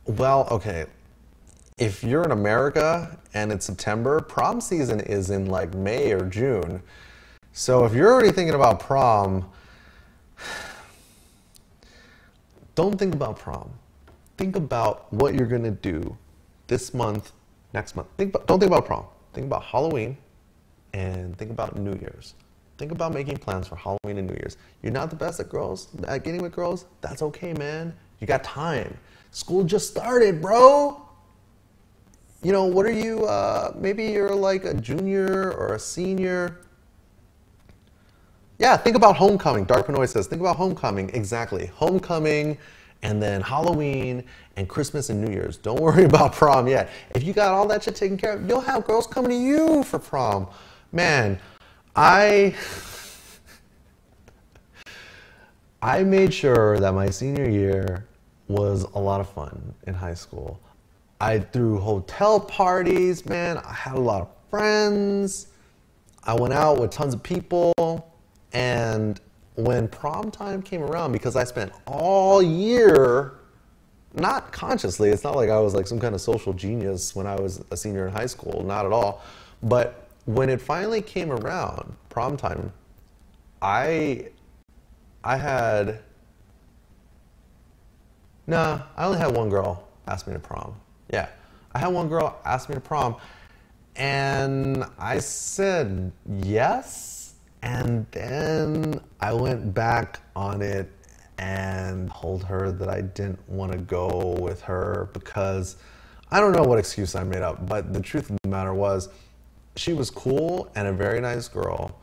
well, okay. If you're in America and it's September, prom season is in like May or June. So if you're already thinking about prom, don't think about prom. Think about what you're gonna do this month, next month. Don't think about prom. Think about Halloween and think about New Year's. Think about making plans for Halloween and New Year's. You're not the best at getting with girls. That's okay, man. You got time. School just started, bro. You know, what are you, maybe you're like a junior or a senior. Yeah, think about homecoming. Dark Pinoy says, think about homecoming. Exactly. Homecoming and then Halloween and Christmas and New Year's. Don't worry about prom yet. If you got all that shit taken care of, you'll have girls coming to you for prom. Man, I made sure that my senior year was a lot of fun in high school. I threw hotel parties, man. I had a lot of friends. I went out with tons of people. And when prom time came around, because I spent all year, not consciously, it's not like I was like some kind of social genius when I was a senior in high school, not at all. But when it finally came around, prom time, I only had one girl ask me to prom. Yeah, I had one girl ask me to prom, and I said yes, and then I went back on it and told her that I didn't want to go with her because I don't know what excuse I made up, but the truth of the matter was she was cool and a very nice girl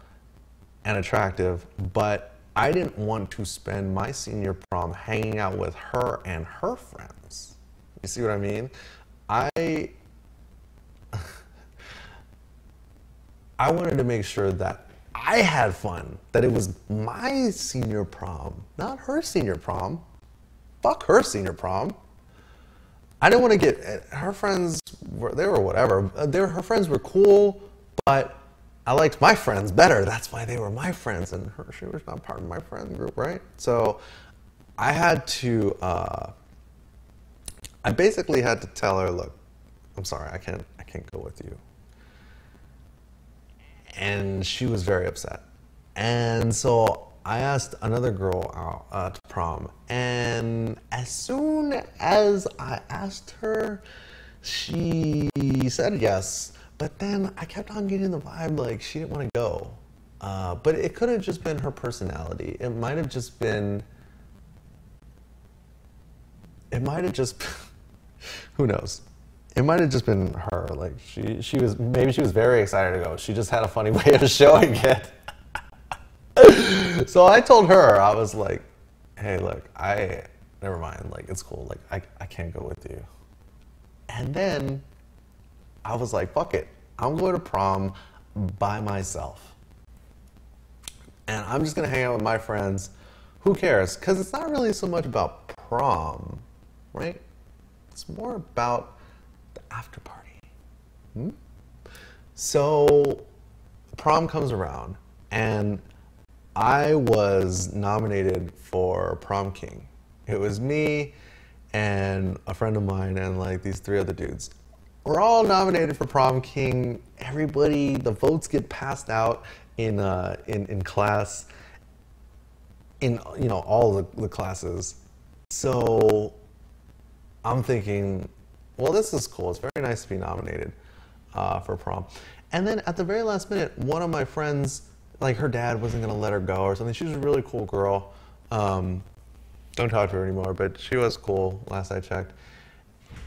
and attractive, but I didn't want to spend my senior prom hanging out with her and her friends. You see what I mean? I wanted to make sure that I had fun, that it was my senior prom, not her senior prom. Fuck her senior prom. I didn't want to get, her friends, they were whatever. Her friends were cool, but I liked my friends better. That's why they were my friends, and she was not part of my friend group, right? So I had to, I basically had to tell her, look, I'm sorry, I can't go with you. And she was very upset. And so I asked another girl out to prom, and as soon as I asked her, she said yes, but then I kept on getting the vibe like she didn't want to go. But it could have just been her personality. It might have just been, who knows? It might have just been her. Like maybe she was very excited to go. She just had a funny way of showing it. So I told her, I was like, hey, look, never mind, like, it's cool, like, I can't go with you. And then I was like, fuck it, I'm going to prom by myself. And I'm just gonna hang out with my friends. Who cares? Because it's not really so much about prom, right? It's more about the after party. So prom comes around, and I was nominated for prom king. It was me and a friend of mine and like these 3 other dudes. We're all nominated for prom king. Everybody, the votes get passed out in class, in all the classes. So I'm thinking, well, this is cool. It's very nice to be nominated for prom. And then at the very last minute, one of my friends, like her dad wasn't gonna let her go or something. She was a really cool girl. Don't talk to her anymore, but she was cool last I checked.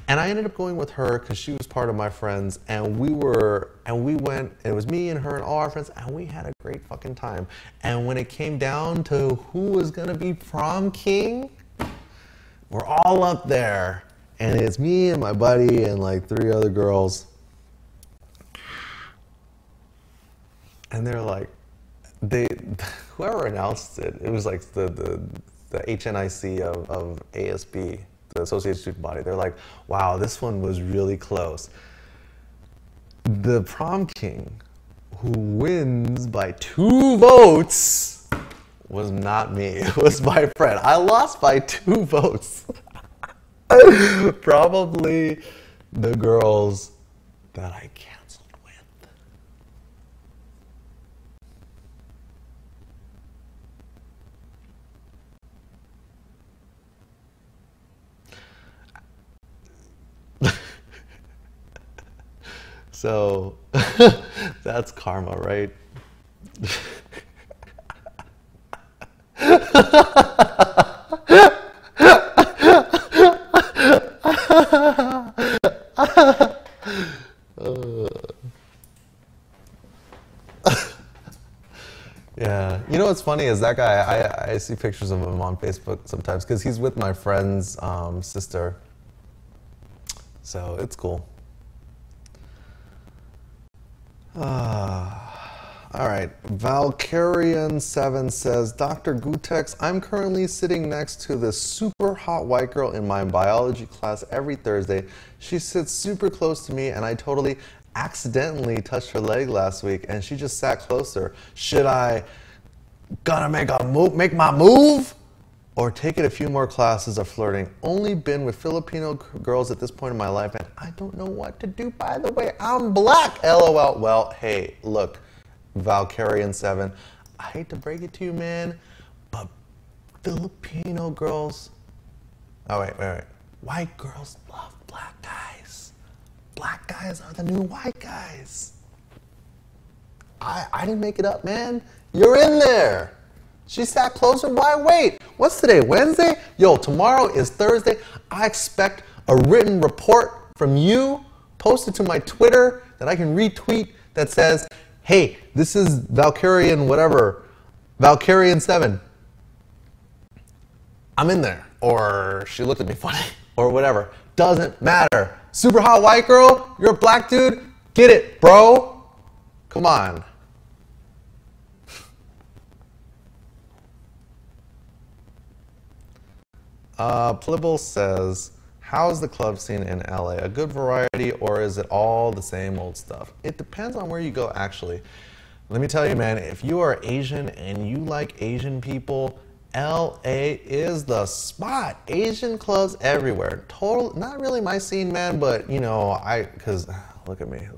And I ended up going with her because she was part of my friends, and we went, and it was me and her and all our friends, and we had a great fucking time. And when it came down to who was gonna be prom king, we're all up there, and it's me and my buddy and like 3 other girls. And they're like, whoever announced it, it was like the HNIC of ASB, the Associated Student Body. They're like, wow, this one was really close. The prom king who wins by 2 votes was not me. It was my friend. I lost by 2 votes. Probably the girls that I canceled with. So that's karma, right? Yeah, you know what's funny is that guy, I see pictures of him on Facebook sometimes because he's with my friend's sister. So it's cool. All right, Valkyrian7 says, Dr. Gootecks, I'm currently sitting next to this super hot white girl in my biology class every Thursday. She sits super close to me and I totally accidentally touched her leg last week and she just sat closer. Should I gonna make my move? Or take it a few more classes of flirting? Only been with Filipino girls at this point in my life and I don't know what to do, by the way. I'm black, LOL. Well, hey, look, Valkyrian7, I hate to break it to you, man, but Filipino girls, oh wait. White girls love black guys. Black guys are the new white guys. I didn't make it up, man. You're in there. She sat closer. Why wait? What's today? Wednesday? Yo, tomorrow is Thursday. I expect a written report from you posted to my Twitter that I can retweet that says, hey, this is Valkyrian whatever, Valkyrian7. I'm in there. Or she looked at me funny or whatever. Doesn't matter. Super hot white girl, you're a black dude, get it, bro. Come on. Plibble says, how's the club scene in LA? A good variety, or is it all the same old stuff? It depends on where you go, actually. Let me tell you, man, if you are Asian and you like Asian people, LA is the spot. Asian clubs everywhere. Total, not really my scene, man, but you know, cause look at me.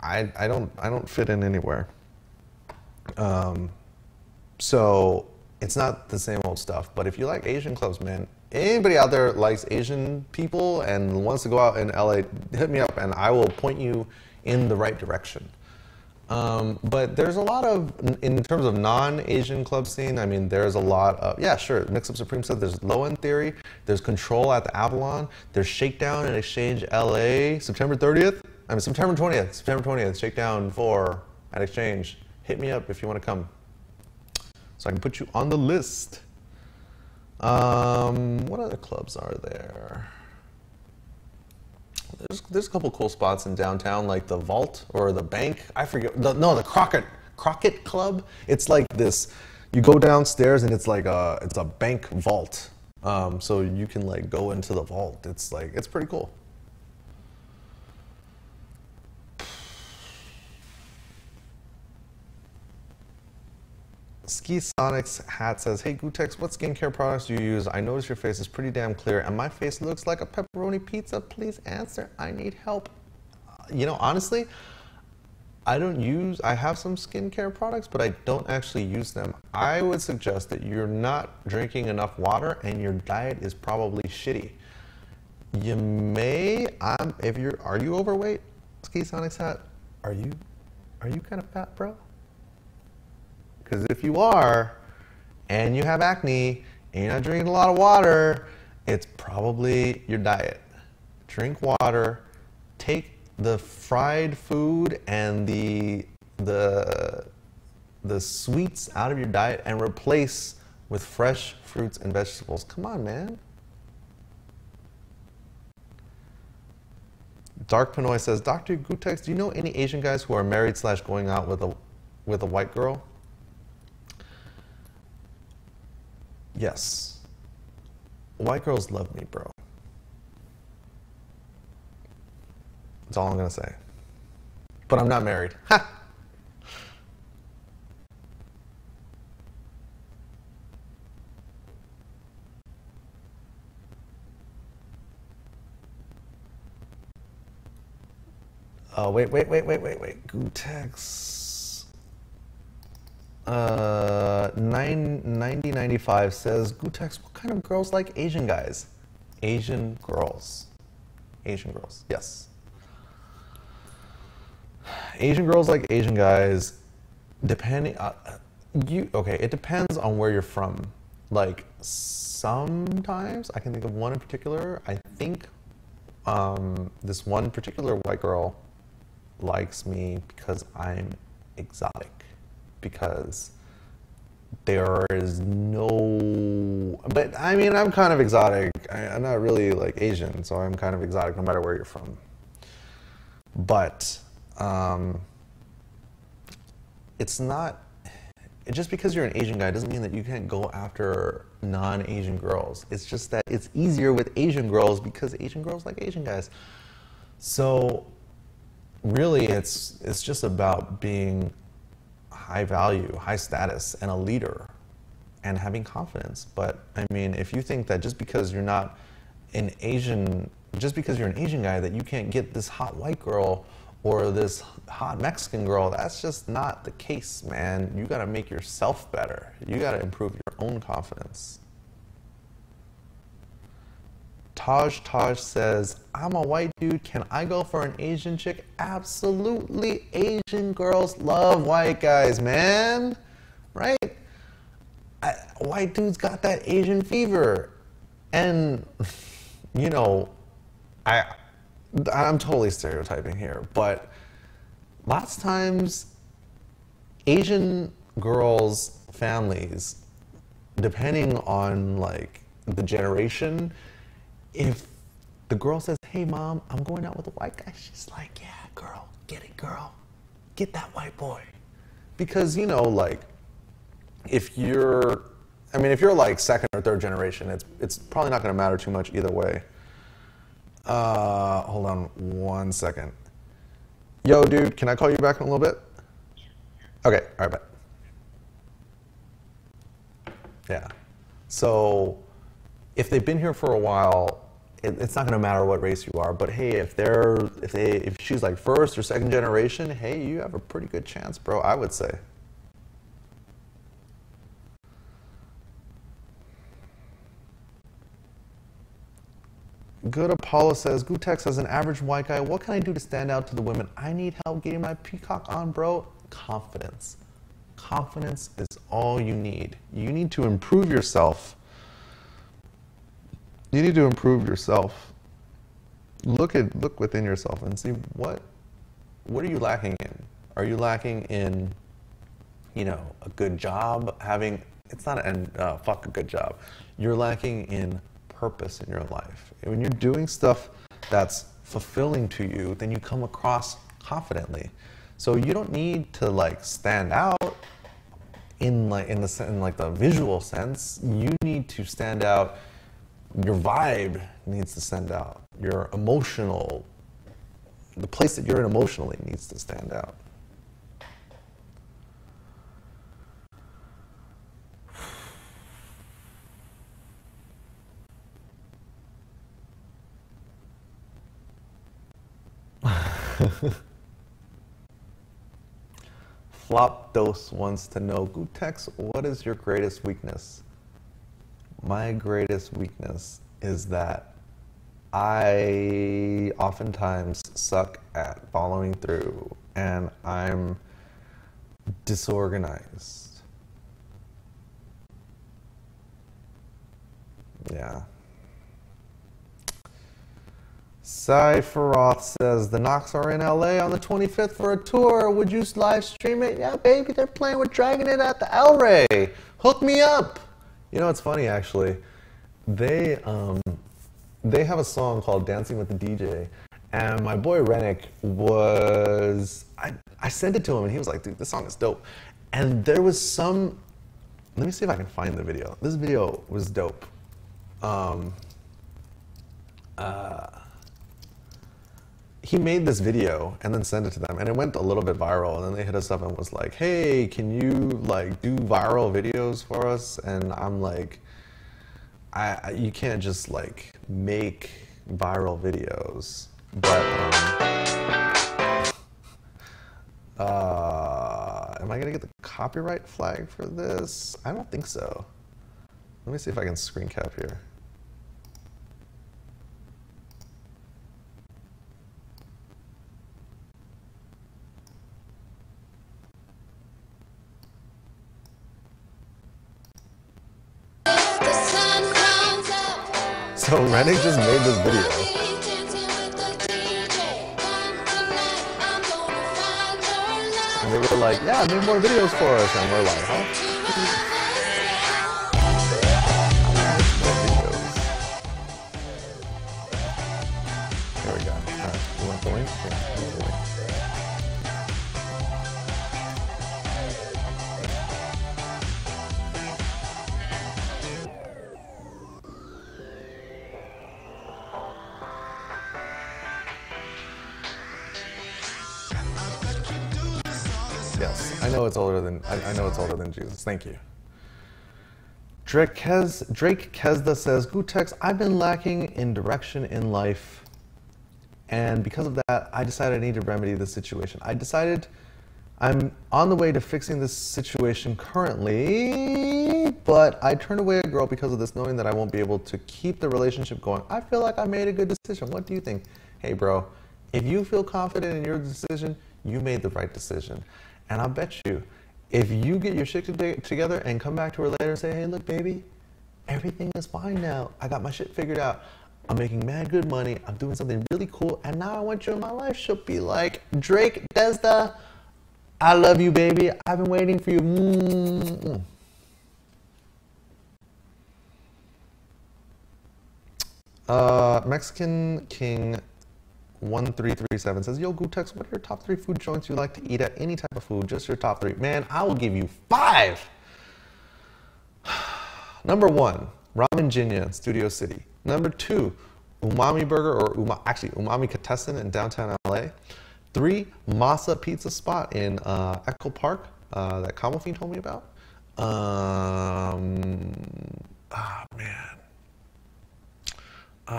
I don't fit in anywhere. So it's not the same old stuff, but if you like Asian clubs, man, anybody out there likes Asian people and wants to go out in LA, hit me up and I will point you in the right direction. But there's a lot of, in terms of non-Asian club scene, I mean, there's a lot of, yeah, sure, Mix Up Supreme said there's Low End Theory, there's Control at the Avalon, there's Shakedown and Exchange LA, September 20th, Shakedown 4 at Exchange. Hit me up if you want to come, so I can put you on the list. What other clubs are there? There's a couple cool spots in downtown, like the Vault or the Bank. I forget. The Crockett Club. It's like this. You go downstairs and it's like it's a bank vault. So you can like go into the vault. It's pretty cool. Ski Sonic's hat says, hey Gootecks, what skincare products do you use? I notice your face is pretty damn clear and my face looks like a pepperoni pizza. Please answer. I need help. You know, honestly, I have some skincare products, but I don't actually use them. I would suggest that you're not drinking enough water and your diet is probably shitty. You may, are you overweight? Ski Sonic's hat, are you kind of fat, bro? Because if you are, and you have acne, and you're not drinking a lot of water, It's probably your diet. Drink water, take the fried food and the sweets out of your diet and replace with fresh fruits and vegetables. Come on, man. Dark Pinoy says, Dr. Gootecks, do you know any Asian guys who are married / going out with a white girl? Yes. White girls love me, bro. That's all I'm gonna say. But I'm not married. Ha! Oh, wait. Gootecks. 9095 says, Gootecks, what kind of girls like Asian guys? Asian girls. Asian girls, yes. Asian girls like Asian guys, depending, okay, it depends on where you're from. Like, sometimes, I can think of one in particular, I think this one particular white girl likes me because I'm exotic, because there is no, but I mean, I'm kind of exotic. I'm not really like Asian, so I'm kind of exotic no matter where you're from. But it's not, just because you're an Asian guy doesn't mean that you can't go after non-Asian girls. It's just that it's easier with Asian girls because Asian girls like Asian guys. So really it's just about being high value, high status, and a leader, and having confidence. But I mean, if you think that just because you're not an Asian, just because you're an Asian guy, that you can't get this hot white girl or this hot Mexican girl, that's just not the case, man. You gotta make yourself better. You gotta improve your own confidence. Taj says, I'm a white dude, can I go for an Asian chick? Absolutely. Asian girls love white guys, man. Right? White dudes got that Asian fever. And, you know, I'm totally stereotyping here, but lots of times Asian girls' families, depending on like the generation, if the girl says, hey mom, I'm going out with a white guy, she's like, yeah, girl, get it, girl. Get that white boy. Because, you know, like, if you're like second or third generation, it's probably not gonna matter too much either way. Hold on 1 second. Yo, dude, can I call you back in a little bit? Okay, all right, bye. Yeah. So if they've been here for a while, it's not going to matter what race you are. But hey, if she's like first or second generation, hey, you have a pretty good chance, bro, I would say. Good Apollo says, Gootecks, as an average white guy, what can I do to stand out to the women? I need help getting my peacock on, bro. Confidence. Confidence is all you need. You need to improve yourself. You need to improve yourself. Look within yourself and see what are you lacking in? Are you lacking in, you know, a good job? It's not fuck a good job. You're lacking in purpose in your life. And when you're doing stuff that's fulfilling to you, then you come across confidently. So you don't need to like stand out in the visual sense. You need to stand out. Your vibe needs to stand out. Your emotional, the place that you're in emotionally needs to stand out. Flop Dose wants to know, Gootecks, what is your greatest weakness? My greatest weakness is that I oftentimes suck at following through, and I'm disorganized. Yeah. Cypheroth says, the Knox are in LA on the 25th for a tour. Would you live stream it? Yeah, baby, they're playing with Dragon It at the El Rey. Hook me up. You know, it's funny, actually. They have a song called Dancing with the DJ. And my boy Rennick was, I sent it to him and he was like, dude, this song is dope. And there was some, let me see if I can find the video. This video was dope. He made this video and then sent it to them and it went a little bit viral, and then they hit us up and was like, hey, can you like do viral videos for us? And I'm like, you can't just like make viral videos. But am I gonna get the copyright flag for this? I don't think so. Let me see if I can screen cap here. So Rennick just made this video. And they were like, yeah, make more videos for us. And we're like, huh? There we go. All right, you want the link? Yeah, the link. Yes, I know it's older than Jesus. Thank you. Drake Kesda says, Gootecks, I've been lacking in direction in life, and because of that, I decided I need to remedy the situation. I'm on the way to fixing this situation currently, but I turned away a girl because of this, knowing that I won't be able to keep the relationship going. I feel like I made a good decision. What do you think? Hey, bro, if you feel confident in your decision, you made the right decision. And I'll bet you, if you get your shit together and come back to her later and say, hey, look, baby, everything is fine now. I got my shit figured out. I'm making mad good money. I'm doing something really cool. And now I want you in my life. She'll be like, Drake, Desda, I love you, baby. I've been waiting for you. Mm-hmm. Mexican King 1337 says, yo, Gootecks, what are your top 3 food joints you like to eat at any type of food? Just your top 3. Man, I will give you 5. Number 1, Ramen Jinya in Studio City. Number 2, Umami Burger, or Umami Katessen in downtown LA. 3, Masa Pizza Spot in Echo Park that Camel Fiend told me about. Man.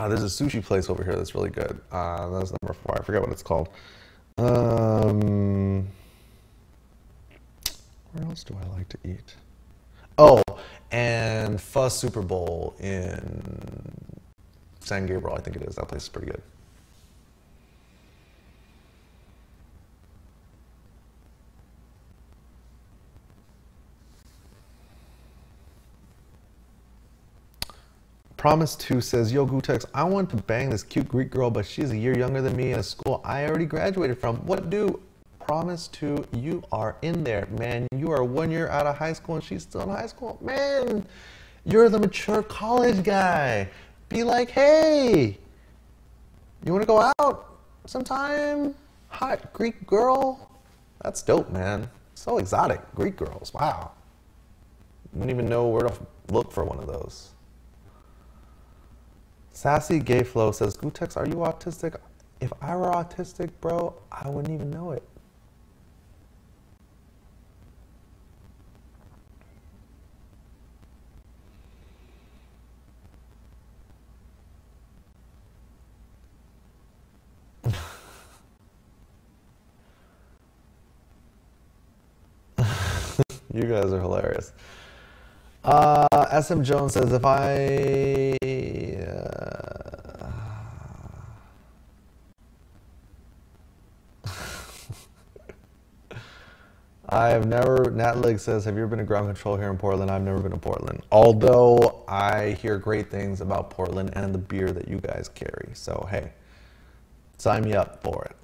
There's a sushi place over here that's really good. That's number 4. I forget what it's called. Where else do I like to eat? Oh, and Fuzz Super Bowl in San Gabriel, I think it is. That place is pretty good. Promise 2 says, yo, Gootecks, I want to bang this cute Greek girl, but she's a year younger than me in a school I already graduated from. What do? Promise 2, you are in there, man. You are 1 year out of high school and she's still in high school. Man, you're the mature college guy. Be like, hey, you want to go out sometime? Hot Greek girl? That's dope, man. So exotic. Greek girls, wow. Wouldn't even know where to look for one of those. Sassy Gay Flow says, Gootecks, are you autistic? If I were autistic, bro, I wouldn't even know it. You guys are hilarious. SM Jones says, if I I've never, Natlig says, have you ever been to ground control here in Portland? I've never been to Portland. Although I hear great things about Portland and the beer that you guys carry. So, hey, Sign me up for it.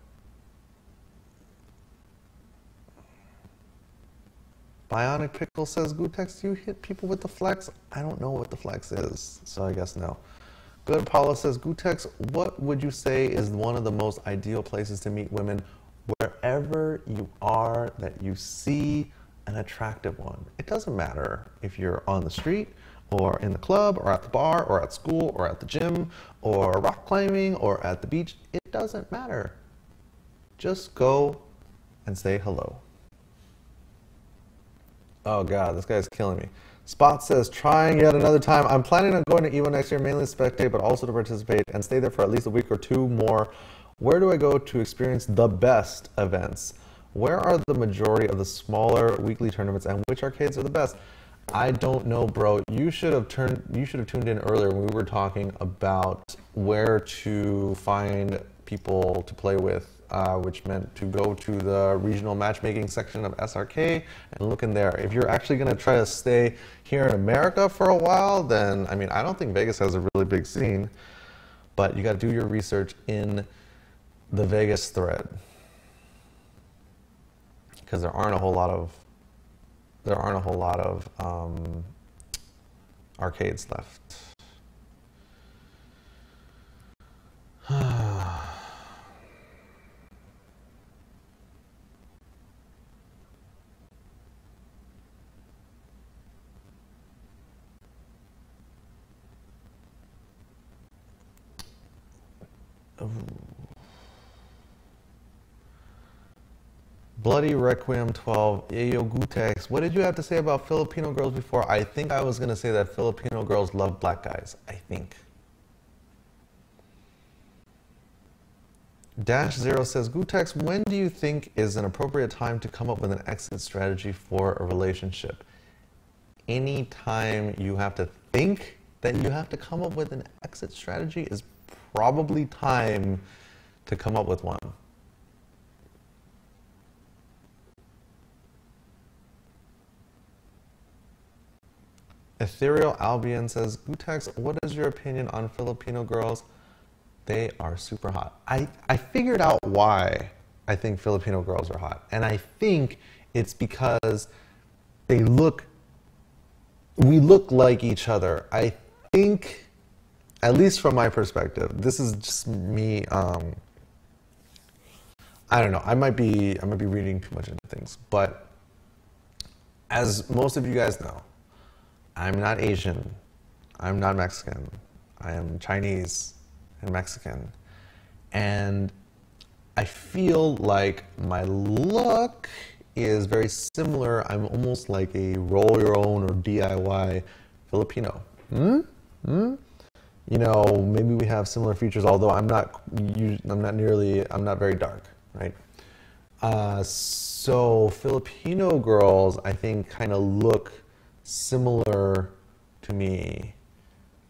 Bionic Pickle says, Gootecks, do you hit people with the flex? I don't know what the flex is, so I guess no. Good Paula says, Gootecks, what would you say is one of the most ideal places to meet women wherever you are that you see an attractive one? It doesn't matter if you're on the street or in the club or at the bar or at school or at the gym or rock climbing or at the beach. It doesn't matter. Just go and say hello. Oh God, this guy's killing me. Spot says, trying yet another time. I'm planning on going to EVO next year, mainly to spectate, but also to participate and stay there for at least a week or two more. Where do I go to experience the best events? Where are the majority of the smaller weekly tournaments and which arcades are the best? I don't know, bro. You should have tuned in earlier when we were talking about where to find people to play with, which meant to go to the regional matchmaking section of SRK and look in there. If you're actually going to try to stay here in America for a while, then, I mean, I don't think Vegas has a really big scene, but you got to do your research in the Vegas thread, because there aren't a whole lot of arcades left. Bloody Requiem 12, Yo Gootecks, what did you have to say about Filipino girls before? I think I was going to say that Filipino girls love black guys, I think. Dash Zero says, Gootecks, when do you think is an appropriate time to come up with an exit strategy for a relationship? Anytime you have to think that you have to come up with an exit strategy is probably time to come up with one. Ethereal Albion says, Gootecks, what is your opinion on Filipino girls? They are super hot. I figured out why I think Filipino girls are hot. And I think it's because we look like each other. I think, at least from my perspective, this is just me, I don't know, I might be reading too much into things, but as most of you guys know, I'm not Asian, I'm not Mexican, I am Chinese and Mexican, and I feel like my look is very similar. I'm almost like a roll your own or DIY Filipino. You know, maybe we have similar features, although I'm not very dark, right? So Filipino girls, I think, kind of look similar to me,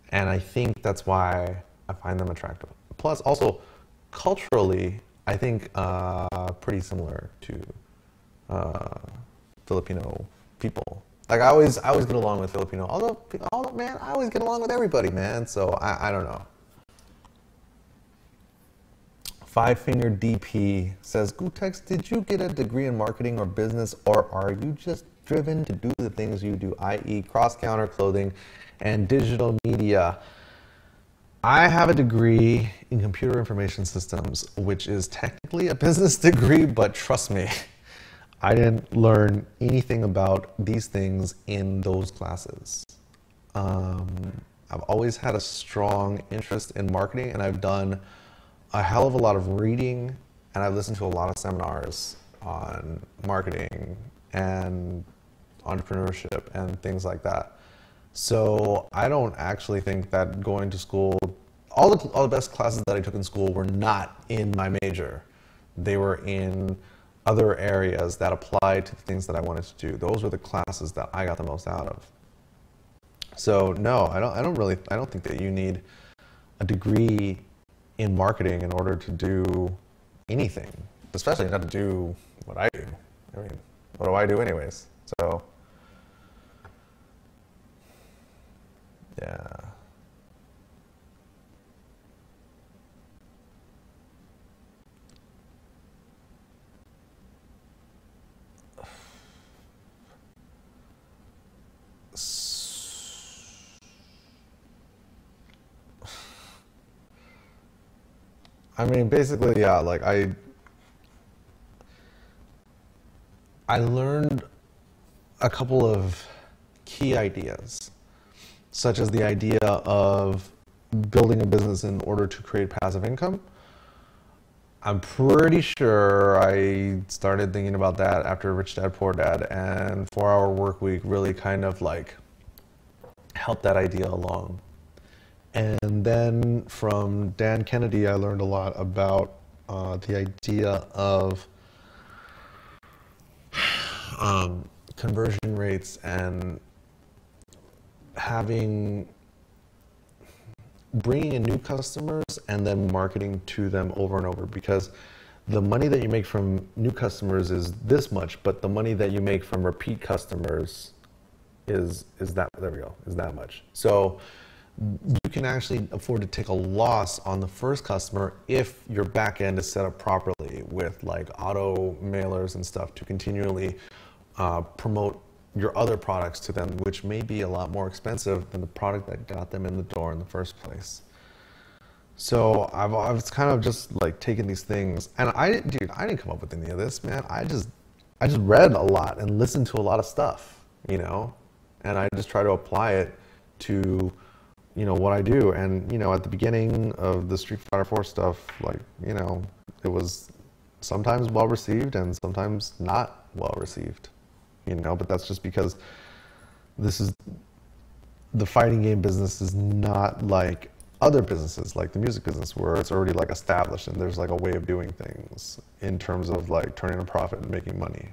and I think that's why I find them attractive. Plus, also culturally, I think pretty similar to Filipino people. Like I always get along with Filipino. Although man, I always get along with everybody, man. So I don't know. Five Finger DP says, Gootecks, did you get a degree in marketing or business, or are you just driven to do the things you do, i.e. cross-counter clothing and digital media? I have a degree in computer information systems, which is technically a business degree, but trust me, I didn't learn anything about these things in those classes. I've always had a strong interest in marketing, and I've done a hell of a lot of reading, and I've listened to a lot of seminars on marketing and entrepreneurship and things like that. So I don't actually think that going to school, all the best classes that I took in school were not in my major. They were in other areas that applied to the things that I wanted to do. Those were the classes that I got the most out of. So no, I don't think that you need a degree in marketing in order to do anything, especially not to do what I do. I mean, what do I do anyways? So yeah. I mean, basically, yeah, like I learned a couple of key ideas, such as the idea of building a business in order to create passive income. I'm pretty sure I started thinking about that after Rich Dad Poor Dad, and 4-Hour Work Week really kind of like helped that idea along. And then from Dan Kennedy, I learned a lot about the idea of conversion rates and bringing in new customers and then marketing to them over and over, because the money that you make from new customers is this much, but the money that you make from repeat customers is that much. So you can actually afford to take a loss on the first customer if your back end is set up properly with like auto mailers and stuff to continually promote your other products to them, which may be a lot more expensive than the product that got them in the door in the first place. So I was kind of just like taking these things, and I didn't come up with any of this, man. I just read a lot and listened to a lot of stuff, you know, and I just try to apply it to, you know, what I do. And, you know, at the beginning of the Street Fighter 4 stuff, like, you know, it was sometimes well received and sometimes not well received, you know, but that's just because the fighting game business is not like other businesses, like the music business, where it's already like established and there's like a way of doing things in terms of like turning a profit and making money.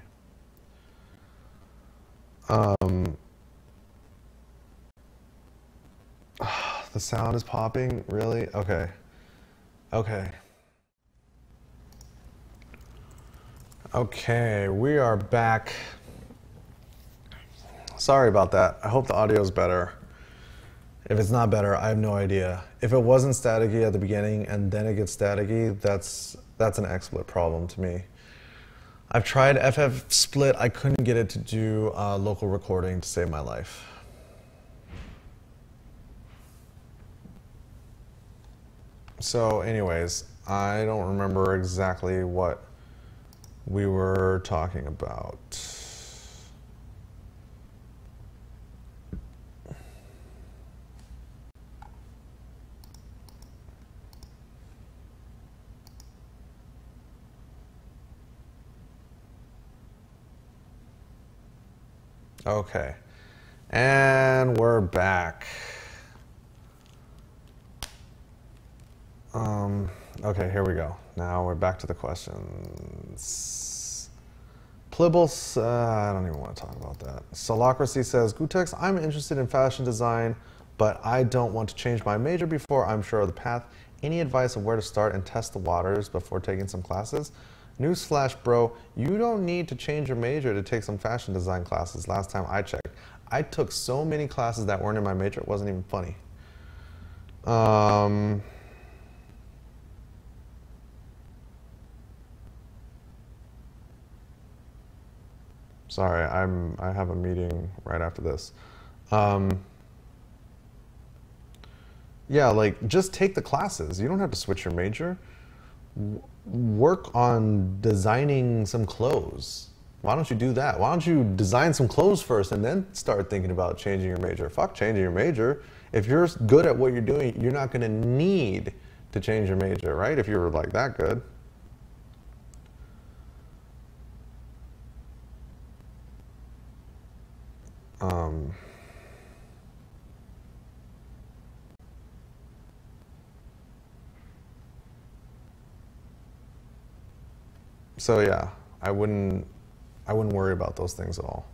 The sound is popping, really? Okay. Okay, we are back. Sorry about that. I hope the audio is better. If it's not better, I have no idea. If it wasn't staticky at the beginning and then it gets staticky, that's an XSplit problem to me. I've tried FF Split. I couldn't get it to do local recording to save my life. So anyways, I don't remember exactly what we were talking about. Okay, and we're back. Okay, here we go. Now we're back to the questions. Plibbles, I don't even want to talk about that. Solocracy says, Gootecks, I'm interested in fashion design, but I don't want to change my major before I'm sure of the path. Any advice on where to start and test the waters before taking some classes? Newsflash, bro, you don't need to change your major to take some fashion design classes. Last time I checked, I took so many classes that weren't in my major, it wasn't even funny. Sorry, I have a meeting right after this. Yeah, like just take the classes. You don't have to switch your major. Work on designing some clothes. Why don't you do that? Why don't you design some clothes first and then start thinking about changing your major? Fuck changing your major. If you're good at what you're doing, you're not gonna need to change your major, right? If you were like that good. So yeah, I wouldn't worry about those things at all.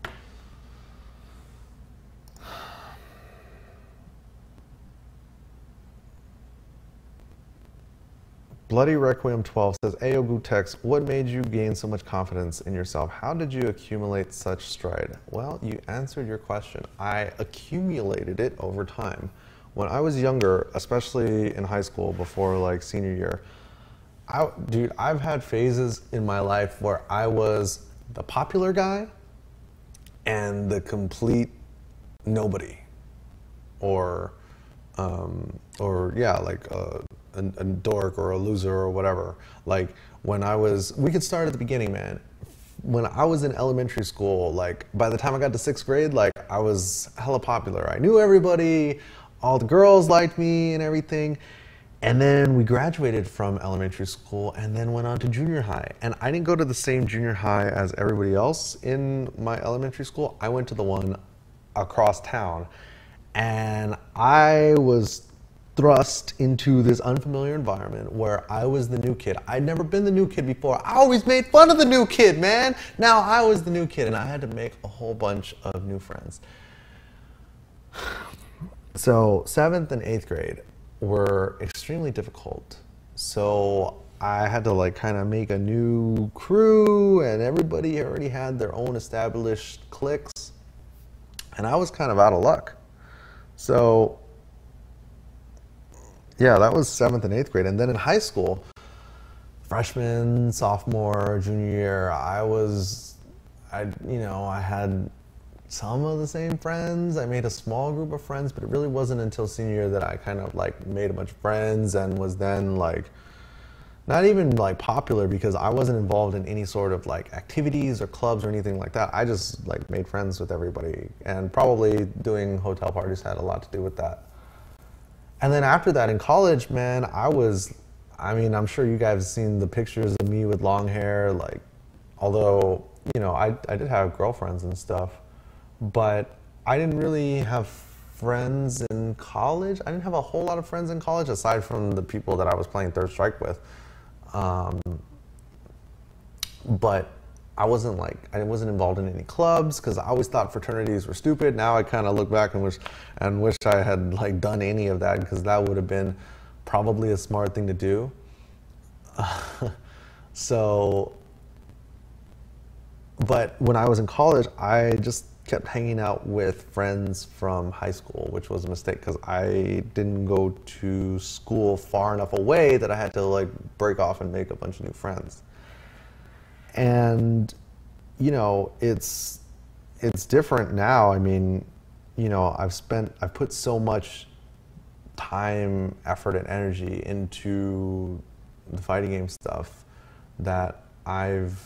Bloody Requiem 12 says, Ayo Gootecks, what made you gain so much confidence in yourself? How did you accumulate such stride? Well, you answered your question. I accumulated it over time. When I was younger, especially in high school before like senior year, dude, I've had phases in my life where I was the popular guy and the complete nobody. Or or yeah, like a dork or a loser or whatever. Like we could start at the beginning, man. When I was in elementary school, like by the time I got to 6th grade, like I was hella popular. I knew everybody, all the girls liked me and everything. And then we graduated from elementary school and then went on to junior high. And I didn't go to the same junior high as everybody else in my elementary school. I went to the one across town. And I was thrust into this unfamiliar environment where I was the new kid. I'd never been the new kid before. I always made fun of the new kid, man. Now I was the new kid and I had to make a whole bunch of new friends. So 7th and 8th grade were extremely difficult. So I had to like kind of make a new crew and everybody already had their own established cliques. And I was kind of out of luck. So yeah, that was 7th and 8th grade. And then in high school, freshman, sophomore, junior year, I had some of the same friends. I made a small group of friends, but it really wasn't until senior year that I kind of like made a bunch of friends and was then like, not even like popular because I wasn't involved in any sort of like activities or clubs or anything like that. I just like made friends with everybody, and probably doing hotel parties had a lot to do with that. And then after that in college, man, I'm sure you guys have seen the pictures of me with long hair, like, although, I did have girlfriends and stuff, but I didn't really have friends in college. I didn't have a whole lot of friends in college aside from the people that I was playing Third Strike with. But I wasn't involved in any clubs because I always thought fraternities were stupid. Now I kind of look back and wish I had like done any of that because that would have been probably a smart thing to do. But when I was in college, I just kept hanging out with friends from high school, which was a mistake because I didn't go to school far enough away that I had to like break off and make a bunch of new friends. And it's different now. I mean, I've put so much time, effort, and energy into the fighting game stuff that I've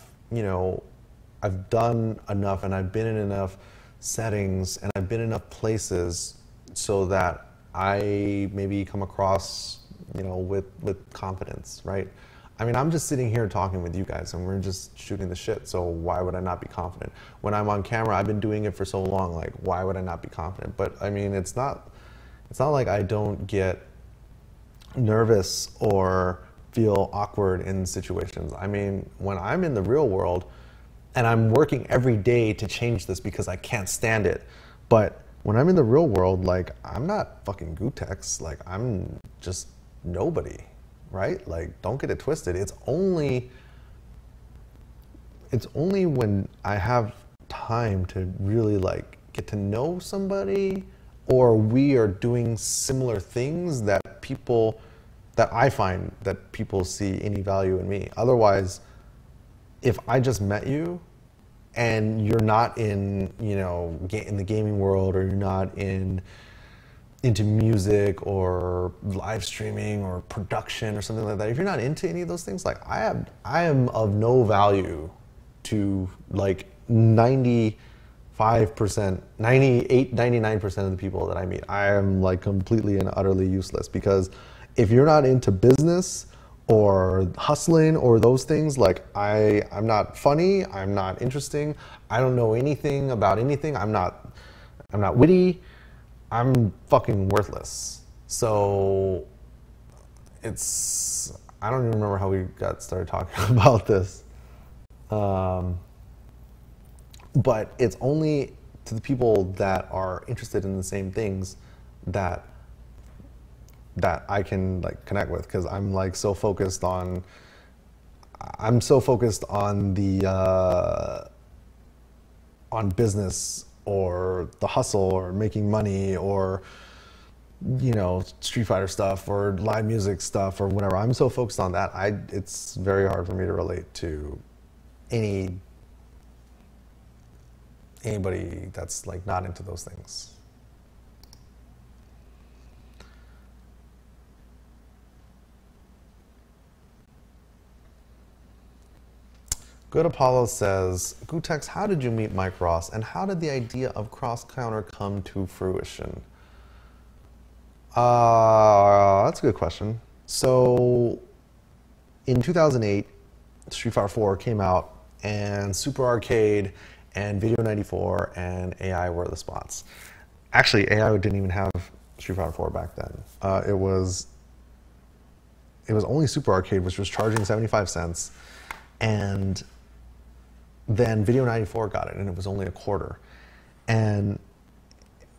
done enough and I've been in enough settings and I've been in enough places so that I maybe come across, with confidence, right? I mean, I'm just sitting here talking with you guys and we're just shooting the shit, so why would I not be confident? When I'm on camera, I've been doing it for so long, like, why would I not be confident? But I mean, it's not like I don't get nervous or feel awkward in situations. I mean, when I'm in the real world, and I'm working every day to change this because I can't stand it, but when I'm in the real world, like, I'm not fucking gootecks, like, I'm just nobody. Right? Like, don't get it twisted. It's only when I have time to really like get to know somebody or we are doing similar things that I find that people see any value in me. Otherwise, if I just met you and you're not in, in the gaming world or you're not into music or live streaming or production or something like that, if you're not into any of those things, like I am of no value to like 95%, 98, 99% of the people that I meet. I am like completely and utterly useless because if you're not into business or hustling or those things, like I'm not funny, I'm not interesting, I don't know anything about anything, I'm not witty, I'm fucking worthless. So I don't even remember how we got started talking about this. But it's only to the people that are interested in the same things that I can like connect with, because I'm like so focused on the on business or the hustle or making money or Street Fighter stuff or live music stuff or whatever. I'm so focused on that, it's very hard for me to relate to anybody that's like not into those things. Good Apollo says, Gootecks, how did you meet Mike Ross, and how did the idea of Cross Counter come to fruition? That's a good question. So, in 2008, Street Fighter 4 came out, and Super Arcade and Video 94 and AI were the spots. Actually, AI didn't even have Street Fighter 4 back then. It was only Super Arcade, which was charging 75 cents, and then Video 94 got it, and it was only a quarter. And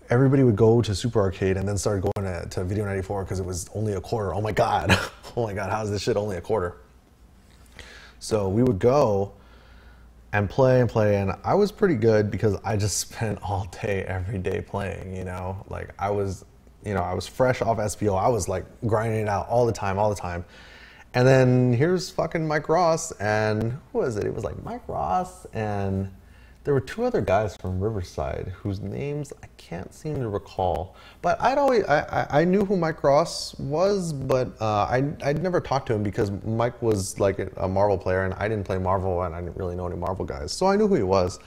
everybody would go to Super Arcade and then started going to Video 94 because it was only a quarter. Oh my God, oh my God, how is this shit only a quarter? So we would go and play, and I was pretty good because I just spent all day, every day playing, you know? Like I was fresh off SPO. I was like grinding it out all the time. And then here's fucking Mike Ross, and who was it? It was like Mike Ross, and there were two other guys from Riverside whose names I can't seem to recall. But I knew who Mike Ross was, but I'd never talked to him because Mike was like a Marvel player, and I didn't play Marvel, and I didn't really know any Marvel guys. So I knew who he was.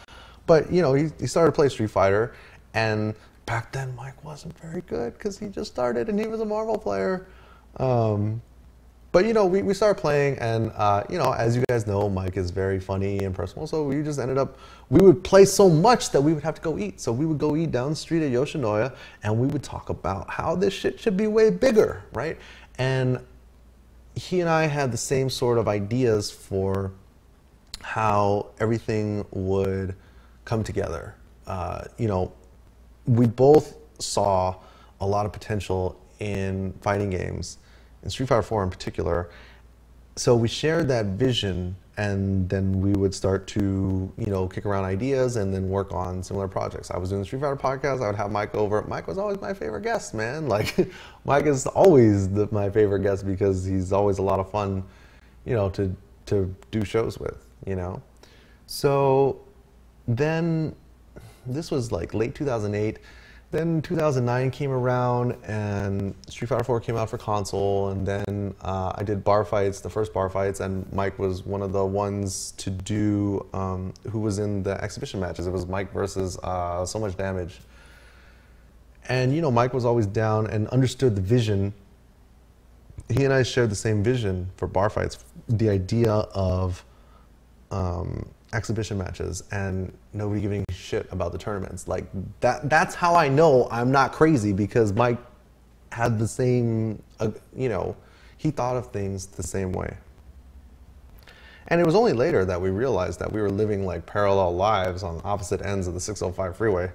But you know, he started to play Street Fighter, and back then Mike wasn't very good because he just started and he was a Marvel player. But you know, we started playing, and you know, as you guys know, Mike is very funny and personal, so we just ended up, we would play so much that we would have to go eat. So we would go eat down the street at Yoshinoya, and we would talk about how this shit should be way bigger, right? And he and I had the same sort of ideas for how everything would come together. You know, we both saw a lot of potential in fighting games, in Street Fighter 4 in particular. So we shared that vision, and then we would start to, you know, kick around ideas and then work on similar projects. I was doing the Street Fighter podcast, I would have Mike over. Mike was always my favorite guest, man. Like, Mike is always my favorite guest because he's always a lot of fun, you know, to do shows with, you know. So then, this was like late 2008. Then 2009 came around, and Street Fighter 4 came out for console, and then I did bar fights, the first bar fights, and Mike was one of the ones to do, who was in the exhibition matches. It was Mike versus So Much Damage. And you know, Mike was always down and understood the vision. He and I shared the same vision for bar fights, the idea of exhibition matches and nobody giving a shit about the tournaments. Like that's how I know I'm not crazy, because Mike had the same, you know, he thought of things the same way. And it was only later that we realized that we were living like parallel lives on opposite ends of the 605 freeway.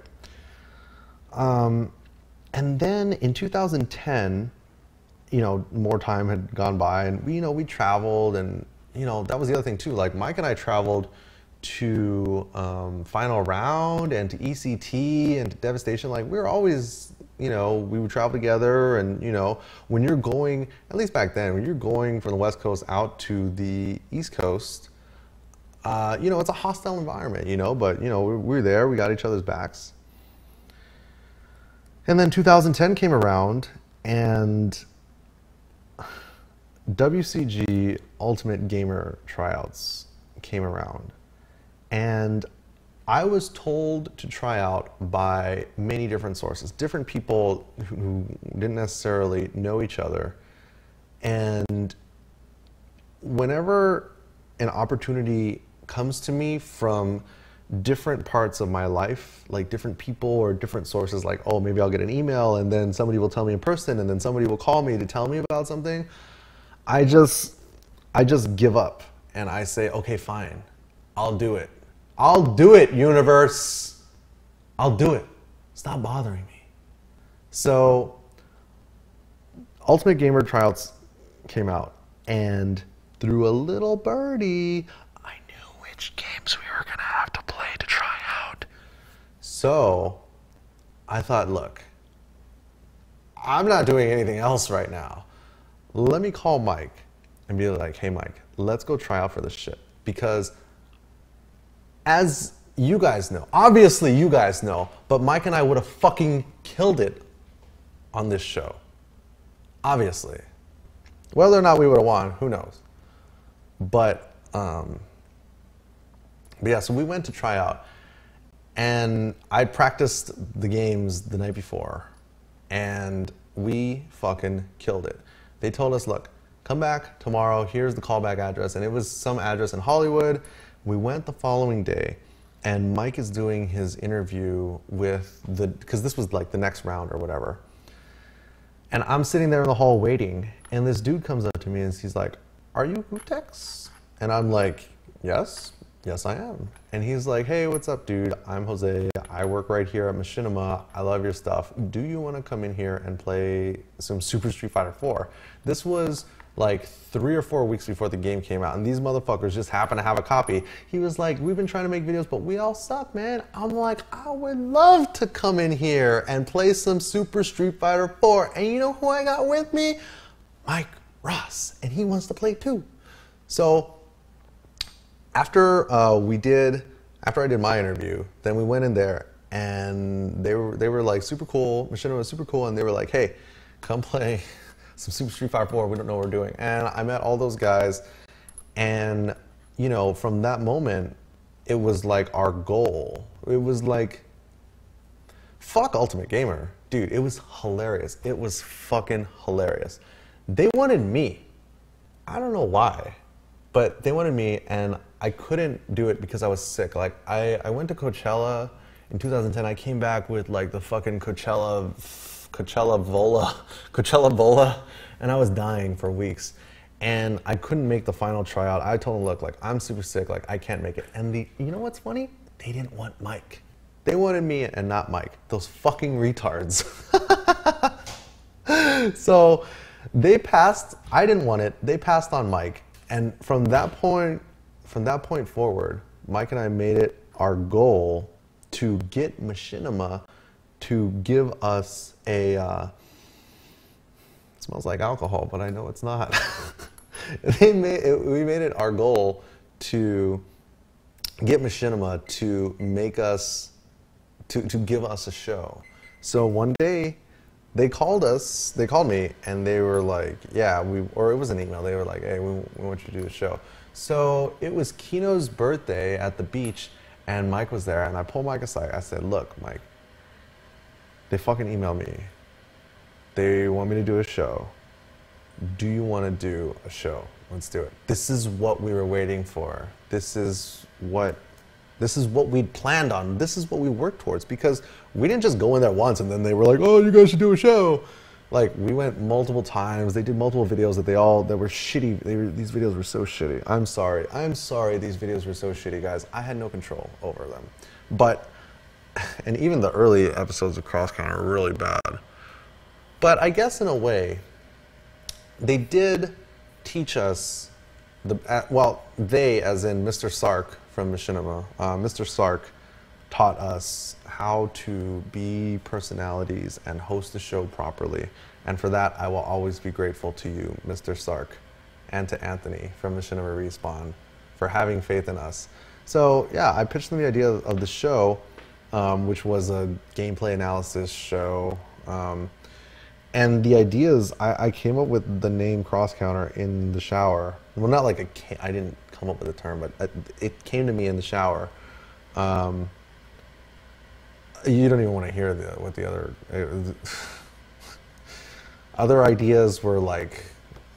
And then in 2010, you know, more time had gone by, and we, you know, we traveled, and you know, that was the other thing too. Like Mike and I traveled to Final Round and to ECT and to Devastation. Like we were always, you know, we would travel together, and you know, when you're going, at least back then, when you're going from the West Coast out to the East Coast, you know, it's a hostile environment, you know, but you know, we were there, we got each other's backs. And then 2010 came around, and WCG Ultimate Gamer tryouts came around, and I was told to try out by many different sources, different people who didn't necessarily know each other. And whenever an opportunity comes to me from different parts of my life, like different people or different sources, like, oh, maybe I'll get an email and then somebody will tell me in person, and then somebody will call me to tell me about something, I just give up and I say, okay, fine, I'll do it. I'll do it, universe. I'll do it. Stop bothering me. So Ultimate Gamer tryouts came out, and through a little birdie, I knew which games we were gonna have to play to try out. So I thought, look, I'm not doing anything else right now. Let me call Mike and be like, hey Mike, let's go try out for this shit. Because as you guys know, obviously you guys know, but Mike and I would have fucking killed it on this show. Obviously. Whether or not we would have won, who knows? But But yeah, so we went to try out, and I practiced the games the night before, and we fucking killed it. They told us, look, come back tomorrow, here's the callback address, and it was some address in Hollywood. We went the following day, and Mike is doing his interview with because this was like the next round or whatever. And I'm sitting there in the hall waiting, and this dude comes up to me and he's like, are you gootecks? And I'm like, yes I am. And he's like, hey, what's up, dude? I'm Jose. I work right here at Machinima. I love your stuff. Do you want to come in here and play some Super Street Fighter 4? This was like 3 or 4 weeks before the game came out, and these motherfuckers just happen to have a copy. He was like, we've been trying to make videos, but we all suck, man. I'm like, I would love to come in here and play some Super Street Fighter 4. And you know who I got with me? Mike Ross, and he wants to play too. So after I did my interview, then we went in there, and they were like super cool. Machinima was super cool, and they were like, hey, come play some Super Street Fighter 4. We don't know what we're doing. And I met all those guys, and you know, from that moment, it was like our goal. It was like, fuck Ultimate Gamer, dude. It was hilarious. It was fucking hilarious. They wanted me. I don't know why, but they wanted me, and I couldn't do it because I was sick. Like I went to Coachella in 2010. I came back with like the fucking Coachella Vola, and I was dying for weeks. And I couldn't make the final tryout. I told them, look, like I'm super sick, like I can't make it. And you know what's funny? They didn't want Mike. They wanted me and not Mike. Those fucking retards. So they passed. I didn't want it. They passed on Mike. And from that point forward, Mike and I made it our goal to get Machinima to give us a, it smells like alcohol, but I know it's not. We made it our goal to get Machinima to make us, to give us a show. So one day, they called me, and they were like, yeah, or it was an email. They were like, hey, we want you to do the show. So it was Kino's birthday at the beach, and Mike was there, and I pulled Mike aside. I said, look, Mike, they fucking emailed me. They want me to do a show. Do you want to do a show? Let's do it. This is what we were waiting for. This is what we'd planned on. This is what we worked towards, because we didn't just go in there once and then they were like, oh, you guys should do a show. Like, we went multiple times. They did multiple videos that were shitty. These videos were so shitty. I'm sorry these videos were so shitty, guys. I had no control over them. But, and even the early episodes of Cross Counter were really bad. But I guess in a way, they did teach us, they, as in Mr. Sark from Machinima, Mr. Sark taught us how to be personalities and host the show properly. And for that, I will always be grateful to you, Mr. Sark, and to Anthony from Machinima Respawn for having faith in us. So yeah, I pitched them the idea of the show, which was a gameplay analysis show. And the idea is, I came up with the name Cross Counter in the shower. Well, not like I didn't come up with the term, but it came to me in the shower. You don't even want to hear what the other ideas were like.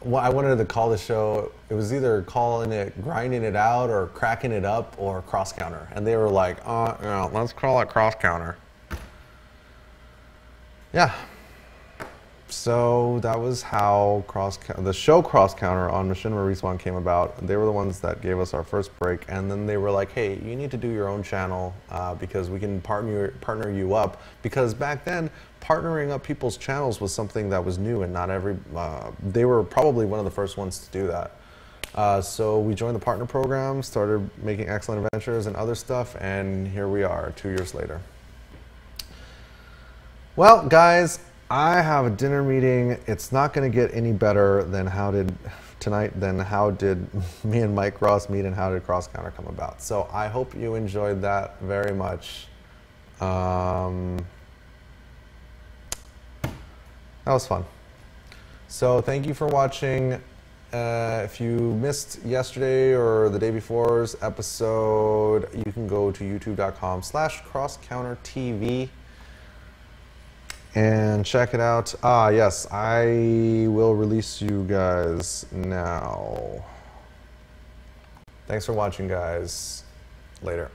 Well, I wanted to call the show, it was either calling it Grinding It Out or Cracking It Up or Cross Counter. And they were like, yeah, let's call it Cross Counter. Yeah. So that was how the show Cross Counter on Machinima Respawn came about. They were the ones that gave us our first break, and then they were like, hey, you need to do your own channel because we can partner you up. Because back then, partnering up people's channels was something that was new, and not they were probably one of the first ones to do that. So we joined the partner program, started making Excellent Adventures and other stuff, and here we are 2 years later. Well, guys, I have a dinner meeting. It's not going to get any better than how did me and Mike Ross meet and how did Cross Counter come about. So I hope you enjoyed that very much. That was fun. So thank you for watching. If you missed yesterday or the day before's episode, you can go to youtube.com/crosscountertv and check it out. Yes, I will release you guys now. Thanks for watching, guys. Later.